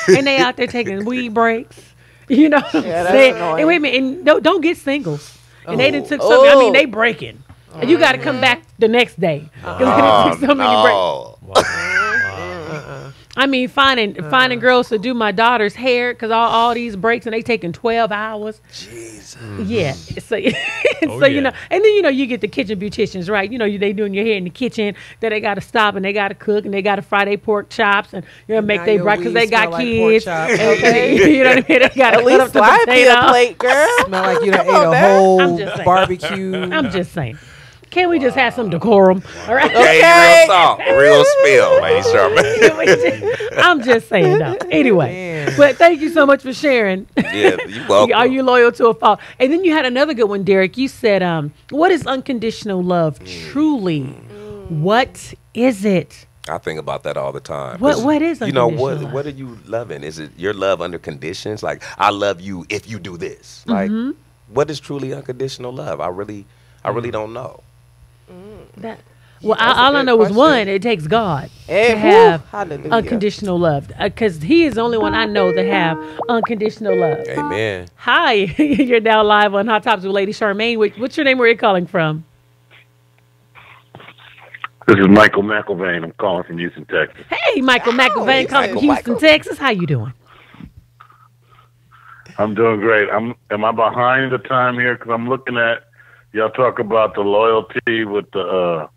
And they out there taking weed breaks. You know what I'm Yeah, that's saying? annoying. And wait a minute, and don't get singles. And they done took something. I mean, they breaking. And you got to come back the next day. 'Cause they done took so many breaks. No. I mean, finding girls to do my daughter's hair because all these breaks and they taking 12 hours. Jesus. Yeah. So, so yeah. and then you get the kitchen beauticians, right? They doing your hair in the kitchen. That they got to stop and they got to cook and they got to fry their pork chops and make Now they your bread because weed they got smell like pork kids. chops. Okay, you know what I mean? They got to At cut up least the slide me a potato. plate, girl. Smell like you done ate on a now. whole I'm just saying. barbecue. I'm just saying. Can't we just have some decorum? All right. Okay, real talk. Real spill, Lady Charmaine. I'm just saying though. Anyway, Man. but thank you so much for sharing. Yeah, you welcome. Are you loyal to a fault? And then you had another good one, Derek. You said, "What is unconditional love truly? What is it?" I think about that all the time. What is You know, unconditional love? what are you loving? Is it your love under conditions? Like, I love you if you do this. Like, what is truly unconditional love? I really don't know. That. Well, That's a all I good know is question. one. It takes God Eh, to whew, have hallelujah. unconditional love, because He is the only one I know that have unconditional love. Amen. Hi, you're now live on Hot Topics with Lady Charmaine. What's your name? Where are you calling from? This is Michael McIlvain. I'm calling from Houston, Texas. Hey, Michael McIlvain, calling from Michael, Houston, Michael. Texas. How you doing? I'm doing great. Am I behind the time here? Because I'm looking at y'all talk about the loyalty with the.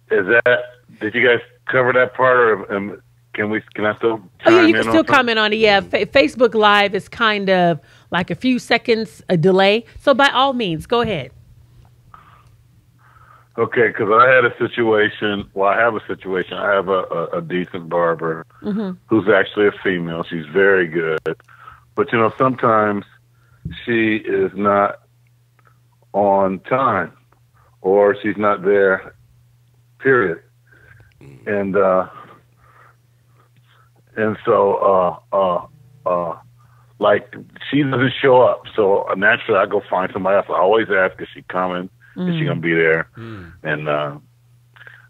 Did you guys cover that part, or can I still? Oh, yeah, chime you can in still on comment on it. Yeah, Facebook Live is kind of like a few seconds a delay. So by all means, go ahead. Okay, because I had a situation. Well, I have a situation. I have a decent barber who's actually a female. She's very good, but sometimes she is not on time, or she's not there, period. And so like she doesn't show up, so naturally I go find somebody else. I always ask, is she coming? Is she gonna be there? And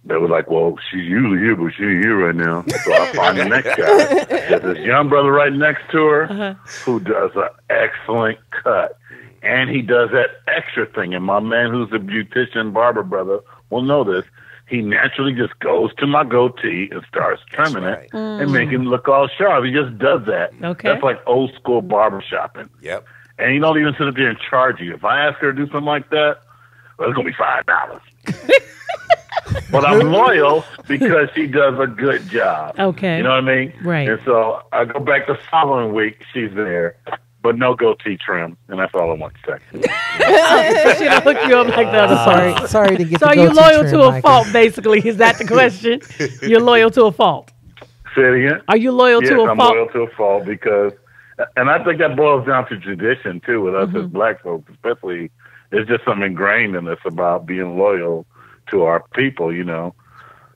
they were like, well, she's usually here, but she ain't here right now. So I find the next guy. There's this young brother right next to her who does an excellent cut. And he does that extra thing. And my man, who's a beautician barber brother, will know this. He naturally just goes to my goatee and starts trimming it and making it look all sharp. He just does that. Okay. That's like old school barber shopping. Yep. And he don't even sit up there and charge you. If I ask her to do something like that, well, it's going to be $5. But I'm loyal because she does a good job. Okay. You know what I mean? Right. And so I go back the following week, she's there, but no goatee trim. And that's all I want to say. Should I hook you up like the other part? Sorry to get So the are you goatee loyal trim, to a Michael. fault, basically? Is that the question? You're loyal to a fault. Say it again. Are you loyal Yes, to a I'm fault? loyal to a fault because, and I think that boils down to tradition too with us as black folks, especially. It's just something ingrained in us about being loyal to our people, you know.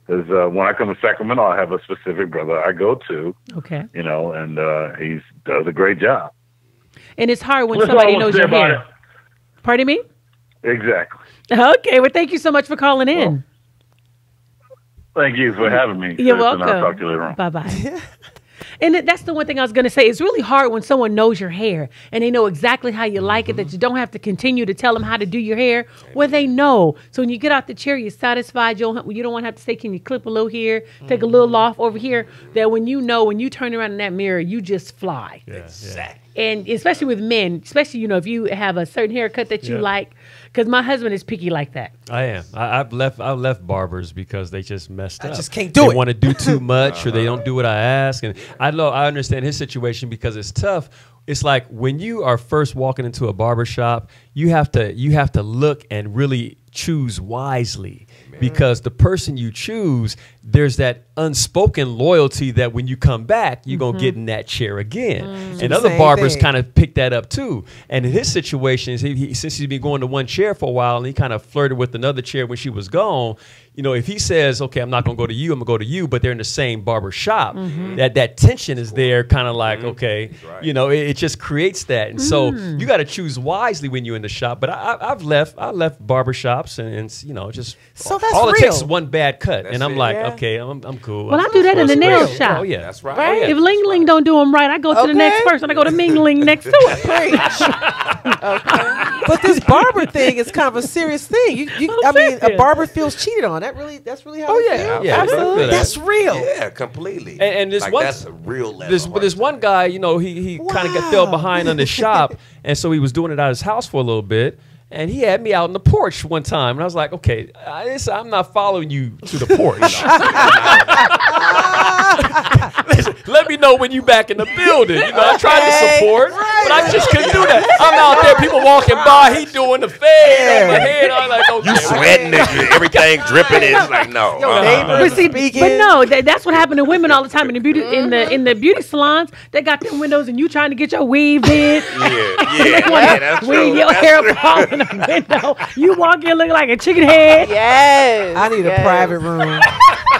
Because when I come to Sacramento, I have a specific brother I go to, Okay. you know, and he does a great job. And it's hard when That's somebody all I'll knows say your about hair. Pardon me? Exactly. Okay. Well, thank you so much for calling in. Thank you for having me. You're sis, and I'll welcome. talk to you later on. Bye-bye. And that's the one thing I was going to say. It's really hard when someone knows your hair and they know exactly how you like it, that you don't have to continue to tell them how to do your hair. Well, they know. So when you get out the chair, you're satisfied. You don't want to have to say, can you clip a little here, take a little off over here? That when you turn around in that mirror, you just fly. Exactly. And especially with men, especially, if you have a certain haircut that you like, because my husband is picky like that. I am. I've left barbers because they just messed up. I just can't do it. They want to do too much or they don't do what I ask. And I understand his situation because it's tough. It's like when you are first walking into a barber shop, you have to look and really choose wisely. Because the person you choose, there's that unspoken loyalty that when you come back, you're going to get in that chair again. And other Same barbers thing. kind of pick that up too. And in his situation, since he's been going to one chair for a while and he kind of flirted with another chair when she was gone, if he says, okay, I'm not going to go to you, I'm going to go to you, but they're in the same barber shop, that tension is there kind of like, okay, Right. it just creates that. And so you got to choose wisely when you're in the shop. But I left barber shops and just So that's all it real. takes is one bad cut. That's and I'm it. like, Yeah. okay, I'm cool. Well, I do that in the nail Real. shop. Oh, yeah. That's right. Right. Oh, yeah. If Ling Ling don't do them right, I go to the next Okay. person. I go to Ming Ling next to it. But this barber thing is kind of a serious thing. I mean, a serious. barber feels cheated on. That's really how. Oh, they yeah. feel? Yeah, Absolutely. That's real. Yeah, completely. And this like, one- that's a real level. This one guy, he kind of fell behind on the shop, and so he was doing it out of his house for a little bit. And he had me out on the porch one time, and I was like, "Okay, I'm not following you to the porch. Listen, let me know when you back in the building. I tried to support, but I just couldn't do that. I'm out there, people walking by, he doing the fade on my head. I'm like, okay, You sweating, everything dripping. It's like, no. neighbors But see, speaking. but no, that's what happened to women all the time in the beauty in the beauty salons. They got them windows, and you trying to get your weave in. Yeah, that's Weave true. your That's hair true. up all in the window. You walk in looking like a chicken head. Yes. I need a yes. private room.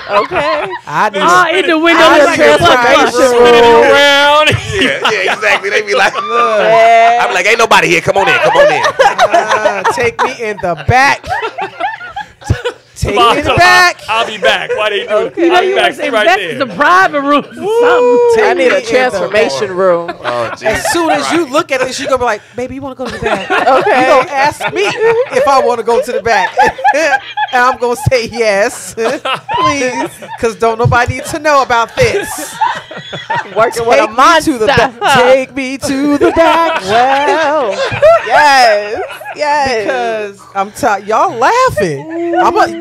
Okay. I need. In the window. I looking like a like private spinning room. around. Yeah, exactly. They be like, Yeah. I'm like, ain't nobody here. Come on in. Take me in the back. Take Come on, me in the come on. back. I'll be back. Why they do it? You know, I'll be you back. want to Stay say right that's there. the private room. Something. I need me a in the transformation room. Oh, As Jesus soon as you Christ. look at it, she's gonna be like, "Baby, you want to go to the back?" Okay. You gonna ask me if I want to go to the back, and I'm gonna say yes, please, because don't nobody need to know about this. Working with a Take me monster. to the back. Take me to the back. Well, yes. Yes. Because I'm tired. Y'all laughing.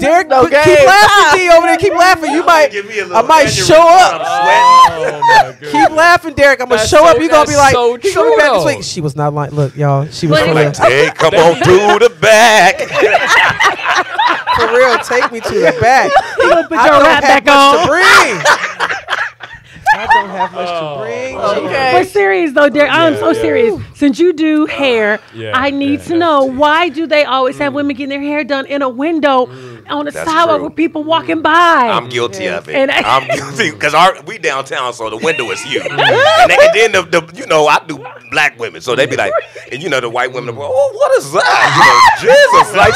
Derek, Okay. keep laughing, D, over there. Keep laughing. You might. Give me a little I might aneurysm show when up. I'm sweating. Oh, my goodness. Keep laughing, Derek. I'm gonna That's show up. so- You gonna be that's like, so he's gonna be back this true, week. She was not like. Look, y'all. She was But for anyway, real. Hey, come on to the back. For real. Take me to the back. You gonna put I your don't hat have back much on. to bring. I don't have much to bring. Okay. But serious though, Derek, I'm so serious. since you do hair, Yeah, I need yeah, to know, why do they always have women getting their hair done in a window on the That's sidewalk true. with people walking by? I'm guilty of it. And I'm guilty because we downtown, so the window is huge. and then I do black women, so they be like, and the white women, oh, what is that? Jesus, like,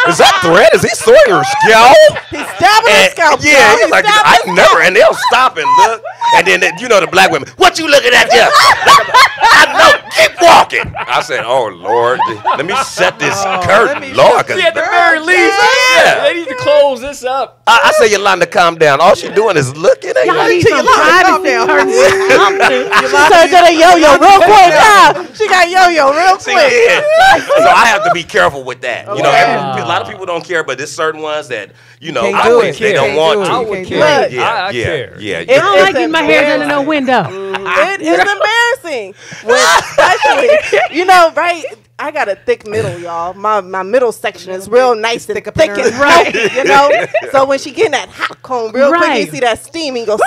is that thread? Is he sewing her scalp? He's stabbing his scalp. Yeah, y'all. he's like, I never, and they'll stop and look, and then the black women, what you looking at there? I know, keep walking. I said, oh Lord, let me set this curtain, Lord, because at the very least, they need to close this up. I say, Yolanda, calm down. All she doing is looking at Y'all you. need some privacy curtains. She turned to the yo-yo real quick now. She got yo-yo real See, quick. yeah. So I have to be careful with that. A lot of people don't care, but there's certain ones that can't I do would it. they You don't can't want do it. to. I You would can't care. do it. I care. Yeah. I don't like getting my hair done in no window. It is embarrassing. Especially, right? I got a thick middle, y'all. My middle section is real nice and thick and healthy, So when she getting that hot comb real quick, you see that steam and you go,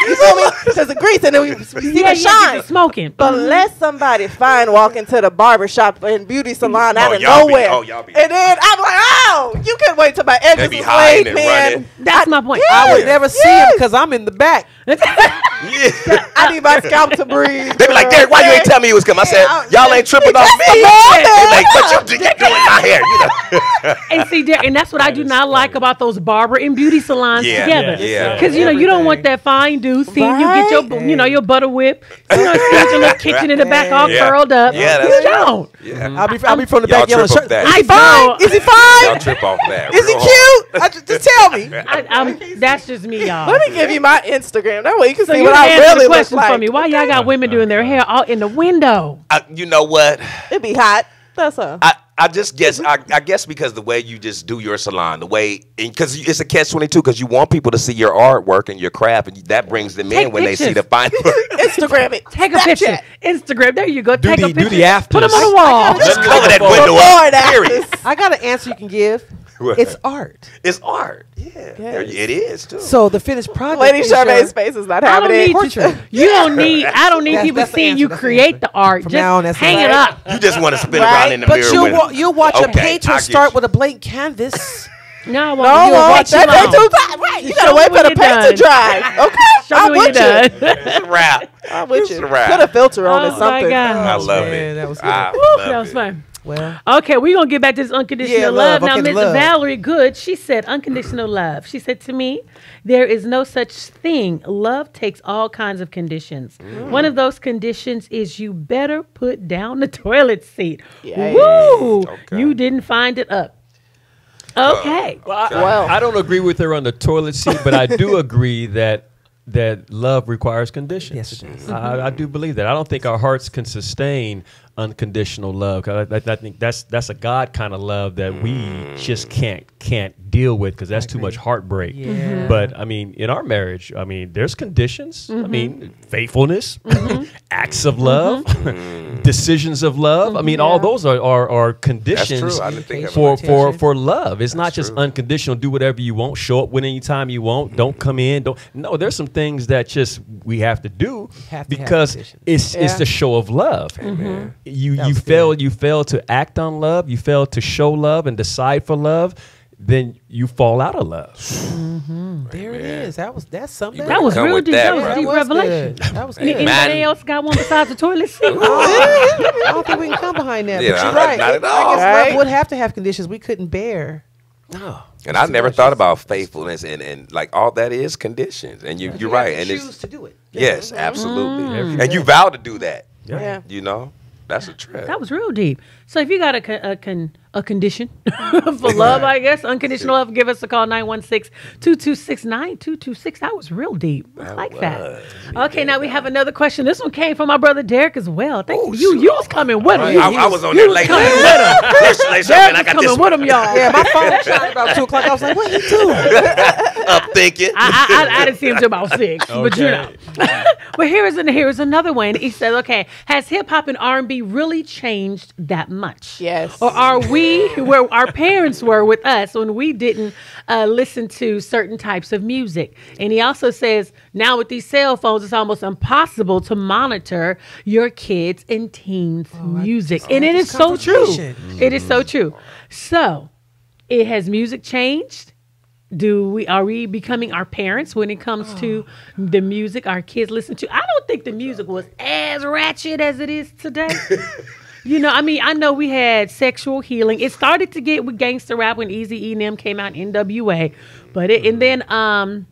you feel me? Because the grease and then we see the shine. Smoking. But let somebody fine walk into the barber shop and beauty salon out of y'all be- nowhere. y'all be- And then I'm like, oh, you can wait till my edges be is hiding laid, and man. running. That's my point. I would never see him because I'm in the back. I need my scalp to breathe. They be like, Derek, why you ain't tell me you was coming? I said, y'all ain't tripping off me. They like, but you doing my hair, And see, and that's what I do not like about those barber and beauty salons Yeah, together. yeah. Because you don't want that fine dude seeing you get your your butter whip, seeing your little kitchen in the back all Yeah. curled up. Yeah, You that's true. don't. Yeah. I'll be from the Y'all back yelling, trip off that. Is he I fine? don't. Is he fine? Y'all trip off that. Is he real hard. cute? Just tell me. That's just me, y'all. Let me give you my Instagram. That way you can So see you what I answer really the look question like. for me. Why y'all got women doing their hair all in the window? You know what? It be hot. That's all. I just guess I guess because the way you just do your salon, the way because it's a catch-22 because you want people to see your artwork and your craft, and that brings them Take in when they see pictures. the final. Instagram it. Take a picture. Instagram. There you go. Do Take a the- picture. do the afters. Put them on the wall. Just cover that Before window and up. after. Period. I got an answer you can give. What? It's art. It's art. Yeah, it is too. So the finished product. Lady is Charmaine's face is not I having don't it. need portrait. you. I don't need That's- people that's the seeing answer, you that's the create answer. the art. From Just now on, that's hang the it answer. up. You just want to spin Right. around in the But mirror. you'll watch a Okay, painter I get start you. with a blank canvas. No, I won't. No, You'll watch that it take long. too time. Right. You Show gotta me wait when for the you're paint done. to dry. Okay. Show I'm me when with you're you. done. It's a wrap. I'm with It's you. a wrap. Put a filter on Oh it, my something. God. I love man, it. that was good. I Woo, love that was it. fun. Well, Okay, we're gonna get back to this unconditional Yeah, love. Now, Miss unconditional love. Valerie Good, she said unconditional love. She said to me, there is no such thing. Love takes all kinds of conditions. One of those conditions is you better put down the toilet seat. Yikes. Woo! Okay. You didn't find it up. Okay. Well. I don't agree with her on the toilet seat, but I do agree that love requires conditions. Yes, it does. I do believe that. I don't think our hearts can sustain unconditional love. 'Cause I think that's a God kind of love that we just can't deal with because that's too much heartbreak. Yeah. But I mean, in our marriage, I mean, there's conditions. I mean, faithfulness, acts of love, decisions of love. I mean, all those are conditions I didn't think of it. for love. It's not just unconditional. Do whatever you want. Show up when anytime you want. Don't come in. Don't. No, there's some things that just we have to do Have to have because conditions. it's the show of love. You fail to act on love. You fail to show love and decide for love. Then you fall out of love. there it is. That's something. That was Come real with deep. that, That was bro. a deep That was revelation. good. That was Any- good. Anybody else got one besides the toilet seat? I don't think we can come behind that. Yeah, but you're not right. at I all. guess Right. love would have to have conditions we couldn't bear. No. And I never thought about faithfulness and like all that is conditions. And you're right. And it's to do it. yes, absolutely. Every And you vow to do that. Yeah. You know, that's a trip. That was real deep. So if you got a condition for love, I guess, unconditional love, give us a call, 916-226-9226. That was real deep. I like that. Okay, now we have another question. This one came from my brother Derek as well. Thank you. You was coming with him. I was on there late. coming with him. Listen, Derek man, I was got coming this with him, y'all. Yeah, my phone shot about 2 o'clock. I was like, what you doing? Up thinking. I didn't see him till about 6, but you know. But here's another one. He says, okay, has hip hop and R&B really changed that much? Yes. Or are we where our parents were with us when we didn't listen to certain types of music? And he also says, now with these cell phones, it's almost impossible to monitor your kids' and teens' music. And it is so true. It is so true. So, has music changed? Are we becoming our parents when it comes to the music our kids listen to? I don't think the music was as ratchet as it is today. You know, I mean, I know we had sexual healing. It started to get with gangster rap when Eazy-E and them came out, NWA. But and then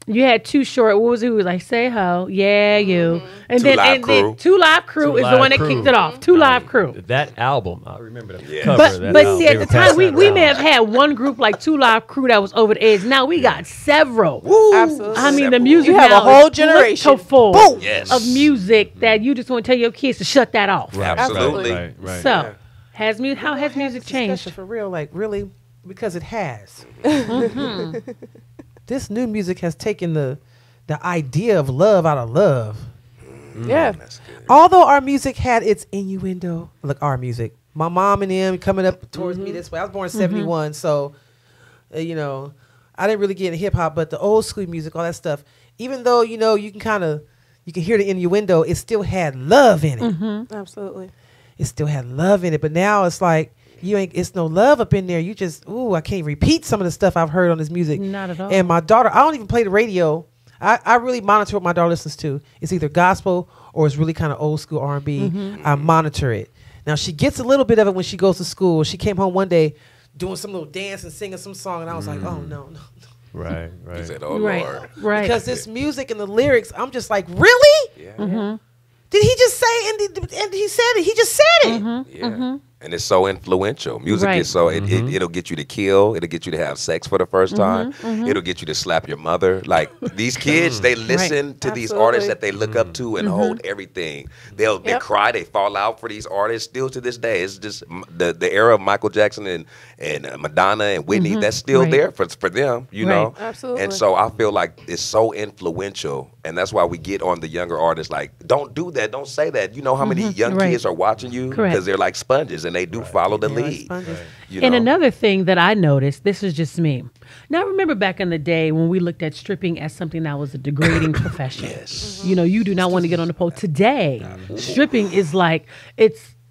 you had Too Short. What was it? Who was like, say ho, yeah, you. And then 2 Live Crew is the one that kicked it off. 2 Live Crew. That album, I remember the cover But of that but album. see, at the time we may have had one group like 2 Live Crew that was over the edge. Now we got several. Absolutely. I mean, the music You have now a whole is generation full Yes. of music that you just want to tell your kids to shut that off. Absolutely. Right. So, how has music changed? For real, like really, because it has. Mm-hmm. This new music has taken the idea of love out of love. Yeah. Although our music had its innuendo, look, our music. My mom and them coming up towards me this way. I was born in '71, so you know, I didn't really get into hip hop, but the old school music, all that stuff. Even though you know you can hear the innuendo, it still had love in it. Absolutely. It still had love in it, but now it's like it's no love up in there. You just I can't repeat some of the stuff I've heard on this music. Not at all. And my daughter, I don't even play the radio. I really monitor what my daughter listens to. It's either gospel or it's really kind of old school R&B. I monitor it. Now she gets a little bit of it when she goes to school. She came home one day doing some little dance and singing some song, and I was like, oh no. Right. He said, oh, Right, Lord. right. Because this music and the lyrics, I'm just like, really? Yeah. Did he just say? And he said it. He just said it. Yeah. And it's so influential. Music Right. is so it'll get you to kill. It'll get you to have sex for the first time. It'll get you to slap your mother. Like these kids, they listen to these Absolutely. artists that they look up to and hold everything. They cry, they fall out for these artists still to this day. It's just the era of Michael Jackson and Madonna and Whitney. That's still Right. there for them. You know. Absolutely. And so I feel like it's so influential, and that's why we get on the younger artists. Like, don't do that. Don't say that. You know how many young Right. kids are watching you Correct. because they're like sponges and they do follow the They're like lead. sponges. You And know? another thing that I noticed, this is just me. Now, remember back in the day when we looked at stripping as something that was a degrading profession. Yes. You know, you do not want to get on the pole. Today, stripping is like,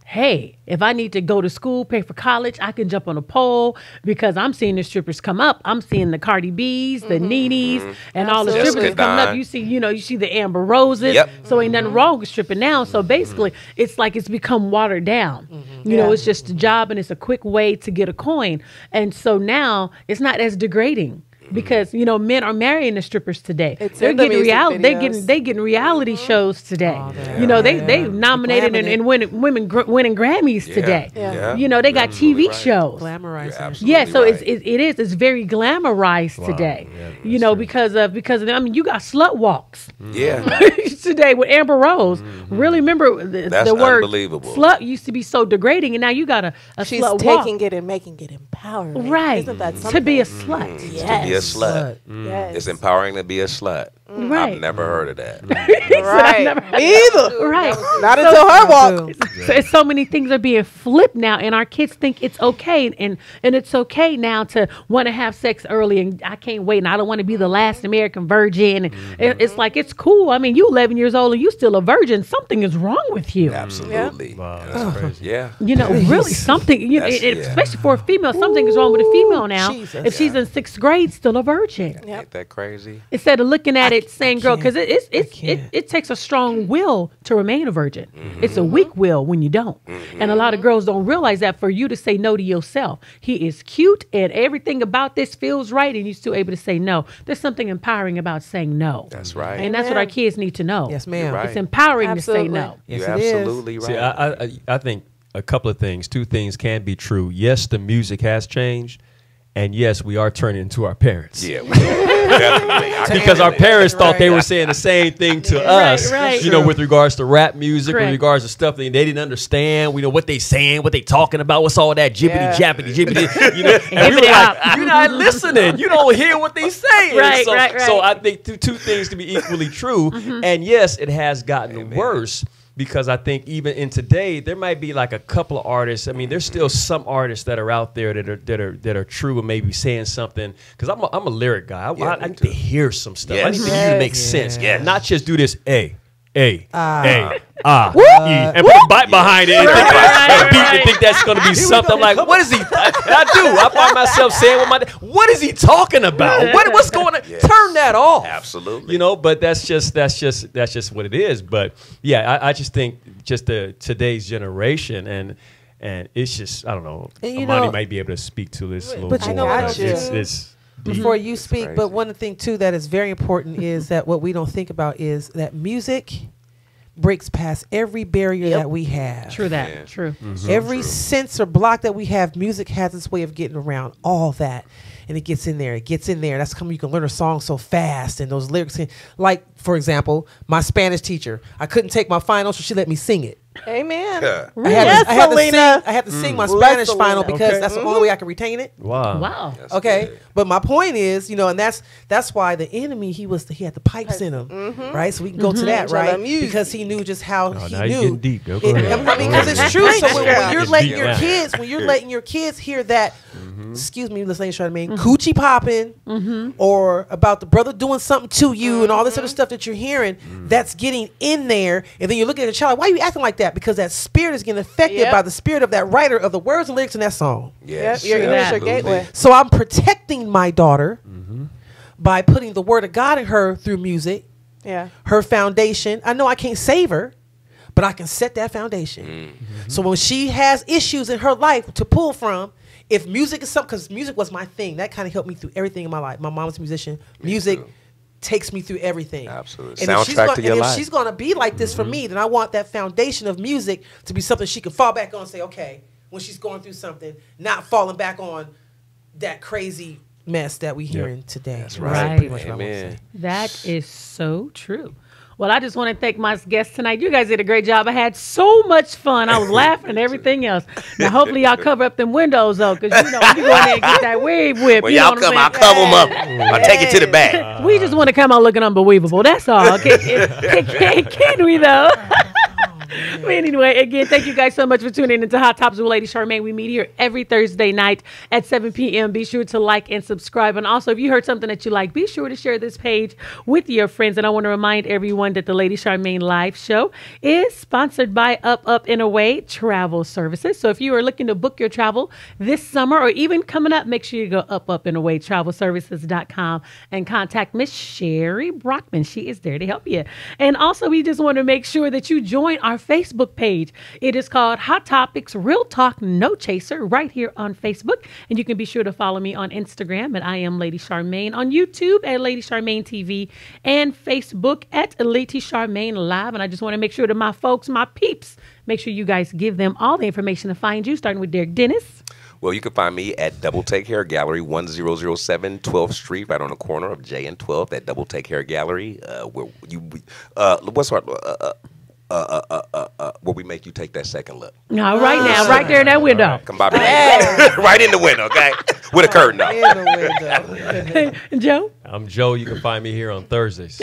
hey, if I need to go to school, pay for college, I can jump on a pole because I'm seeing the strippers come up. I'm seeing the Cardi B's, the Nene's, and all the Jessica strippers coming up. Dine. You see the Amber Roses. Yep. So ain't nothing wrong with stripping now. So basically, it's like it's become watered down. You know, it's just a job and it's a quick way to get a coin. And so now it's not as degrading. Because men are marrying the strippers today. It's They're in the getting music reality. videos. They getting reality shows today. Oh, They nominated and winning Grammys today. Yeah. They got TV right. shows. Glamorizing. absolutely Yeah, so right. it's very glamorized today. Yeah, because of you got slut walks Yeah. today with Amber Rose. Really remember That's the word unbelievable. slut used to be so degrading, and now you got a She's slut taking walk. it and making it empowering. Right. Isn't that To something? be a slut. Yes. To be a slut. Yes. It's empowering to be a slut. Right. I've never heard of that. Right. Me either. Right. Not until her walk. So many things are being flipped now, and our kids think it's okay, and it's okay now to want to have sex early, and I can't wait, and I don't want to be the last American virgin. And it's like, it's cool. I mean, you 11 years old and you still a virgin. Something is wrong with you. Absolutely. Wow, And that's crazy. Yeah. Really something. That's- yeah. Especially for a female, something is wrong with a female now. Jesus. If she's in 6th grade, still a virgin. Yep. Ain't that crazy? Instead of looking at it saying, girl, because can't. it takes a strong will to remain a virgin. Mm-hmm. It's a weak will when you don't. And a lot of girls don't realize that for you to say no to yourself. He is cute and everything about this feels right, and you're still able to say no. There's something empowering about saying no. That's right. And that's what our Amen. kids need to know. Yes, ma'am. You're It's right. empowering Absolutely. to say no. Yes, You're it is. absolutely right. See, I think a couple of things, two things can be true. Yes, the music has changed, and yes, we are turning into our parents. Yeah. Definitely. I can Because our relate. parents thought they were Right. saying the same thing to Right, us, right. you know, with regards to rap music, Correct. with regards to stuff that they didn't understand. We know what they saying, what they talking about, what's all that jibbity jabbity jibbity, you know. And we were like, you're not listening. You don't hear what they saying. Right, so, right, right. so I think two things can be equally true. And yes, it has gotten worse. Because I think even in today, there might be like a couple of artists. I mean, there's still some artists that are out there that are true and maybe saying something. Because I'm a lyric guy. I need to hear some stuff. I need to hear it make sense. Yes. Not just do this E, and put Woo! a bite behind it and think, Right. and think that's going to be something. I'm like, what is he? I do. I find myself saying with my, what is he talking about? What's going on? Yes. Turn that off. Absolutely. You know, but that's just what it is. But yeah, I just think just today's generation and it's just, I don't know. And you Amani know- might be able to speak to this a little But more. you know what, because too? it's deep. Before you speak, crazy. but one thing too that is very important is that what we don't think about is that music breaks past every barrier that we have. True that. Yeah. True. Every sense or block that we have, music has its way of getting around all that. And it gets in there. It gets in there. That's how you can learn a song so fast. And those lyrics, like, for example, my Spanish teacher, I couldn't take my final, so she let me sing it. Amen. Yeah. Yes, Selena. I had to sing my Bless Spanish Selena. final because Okay. that's the only way I can retain it. Wow. Wow. That's Okay, good. but my point is, you know, and that's why the enemy he had the pipes in him, right? So we can go to that, Angela right? Music. Because he knew just how Oh, he now you're knew. getting deep, girl. Go It- ahead. I mean, because it's true. So when you're It's letting deep your now. kids, hear that, excuse me, Miss Lady Charmaine, coochie popping, or about the brother doing something to you, and all this other stuff that you're hearing, that's getting in there, and then you're looking at the child, like, why are you acting like that? Because that spirit is getting affected Yep. by the spirit of that writer of the words and lyrics in that song. Yes. Yep, your ears are Absolutely. gateway. So I'm protecting my daughter by putting the word of God in her through music, Yeah. her foundation. I know I can't save her, but I can set that foundation. So when she has issues in her life to pull from, if music is something, because music was my thing, that kind of helped me through everything in my life. My mom was a musician. Music too. takes me through everything. Absolutely. And if she's Soundtrack gonna, to your and if life. she's going to be like this for me, then I want that foundation of music to be something she can fall back on and say, okay, when she's going through something, not falling back on that crazy mess that we hearing today. That's right. Pretty much what I want to Amen. say. That is so true. Well, I just want to thank my guests tonight. You guys did a great job. I had so much fun. I was laughing and everything else. Now, hopefully, y'all cover up them windows, though, because, you know, when you go in there and get that wave whip. When you know y'all what I'm come, I'll saying? cover them up. I'll take it to the back. We just want to come out looking unbelievable. That's all. Can we, though? But anyway, again, thank you guys so much for tuning into Hot Topics with Lady Charmaine. We meet here every Thursday night at 7 p.m. Be sure to like and subscribe. And also, if you heard something that you like, be sure to share this page with your friends. And I want to remind everyone that the Lady Charmaine live show is sponsored by Up and Away Travel Services. So if you are looking to book your travel this summer or even coming up, make sure you go Up and Away travelservices.com and contact Miss Sherry Brockman. She is there to help you. And also, we just want to make sure that you join our Facebook page. It is called Hot Topics Real Talk No Chaser right here on Facebook. And you can be sure to follow me on Instagram at I am Lady Charmaine, on YouTube at Lady Charmaine TV, and Facebook at Lady Charmaine Live. And I just want to make sure that my folks, my peeps, make sure you guys give them all the information to find you, starting with Derek Dennis. Well, you can find me at Double Take Hair Gallery, 1007 12th Street, right on the corner of J and 12th at Double Take Hair Gallery. What's our where we make you take that second look. All right now, right there in that window. Come by me. Right in the window, okay? With a curtain up. In the window. Joe, I'm Joe. You can find me here on Thursdays.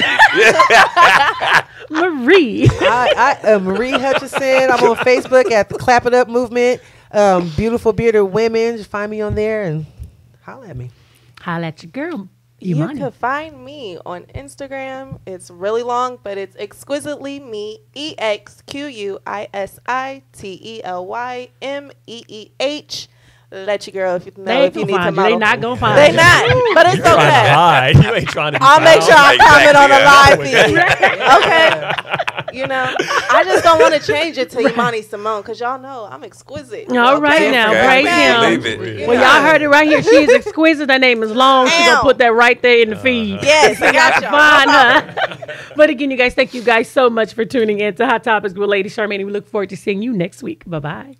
Marie. I Marie Hutchison. I'm on Facebook at the Clap It Up Movement. Beautiful Bearded Women. Just find me on there and holla at me. Holla at your girl, You Imani. can find me on Instagram. It's really long, but it's exquisitely me. EXQUISITELYMEEH. Let your girl if you know They ain't if you gonna need to find you. model. They not gonna find They you. not, but it's Trying to okay. hide. You ain't trying to be I'll make sure I Exactly, comment on the yeah. live feed. Okay. You know, I just don't want to change it to Imani Simone because y'all know I'm exquisite. All right Okay? now, Okay. praise him. Believe it. You Well, know. y'all heard it right here. She is exquisite. Her name is long. She's gonna Ow. put that right there in the feed. Yes, I got to y'all. find her. But again, you guys, thank you guys so much for tuning in to Hot Topics with Lady Charmaine. We look forward to seeing you next week. Bye bye.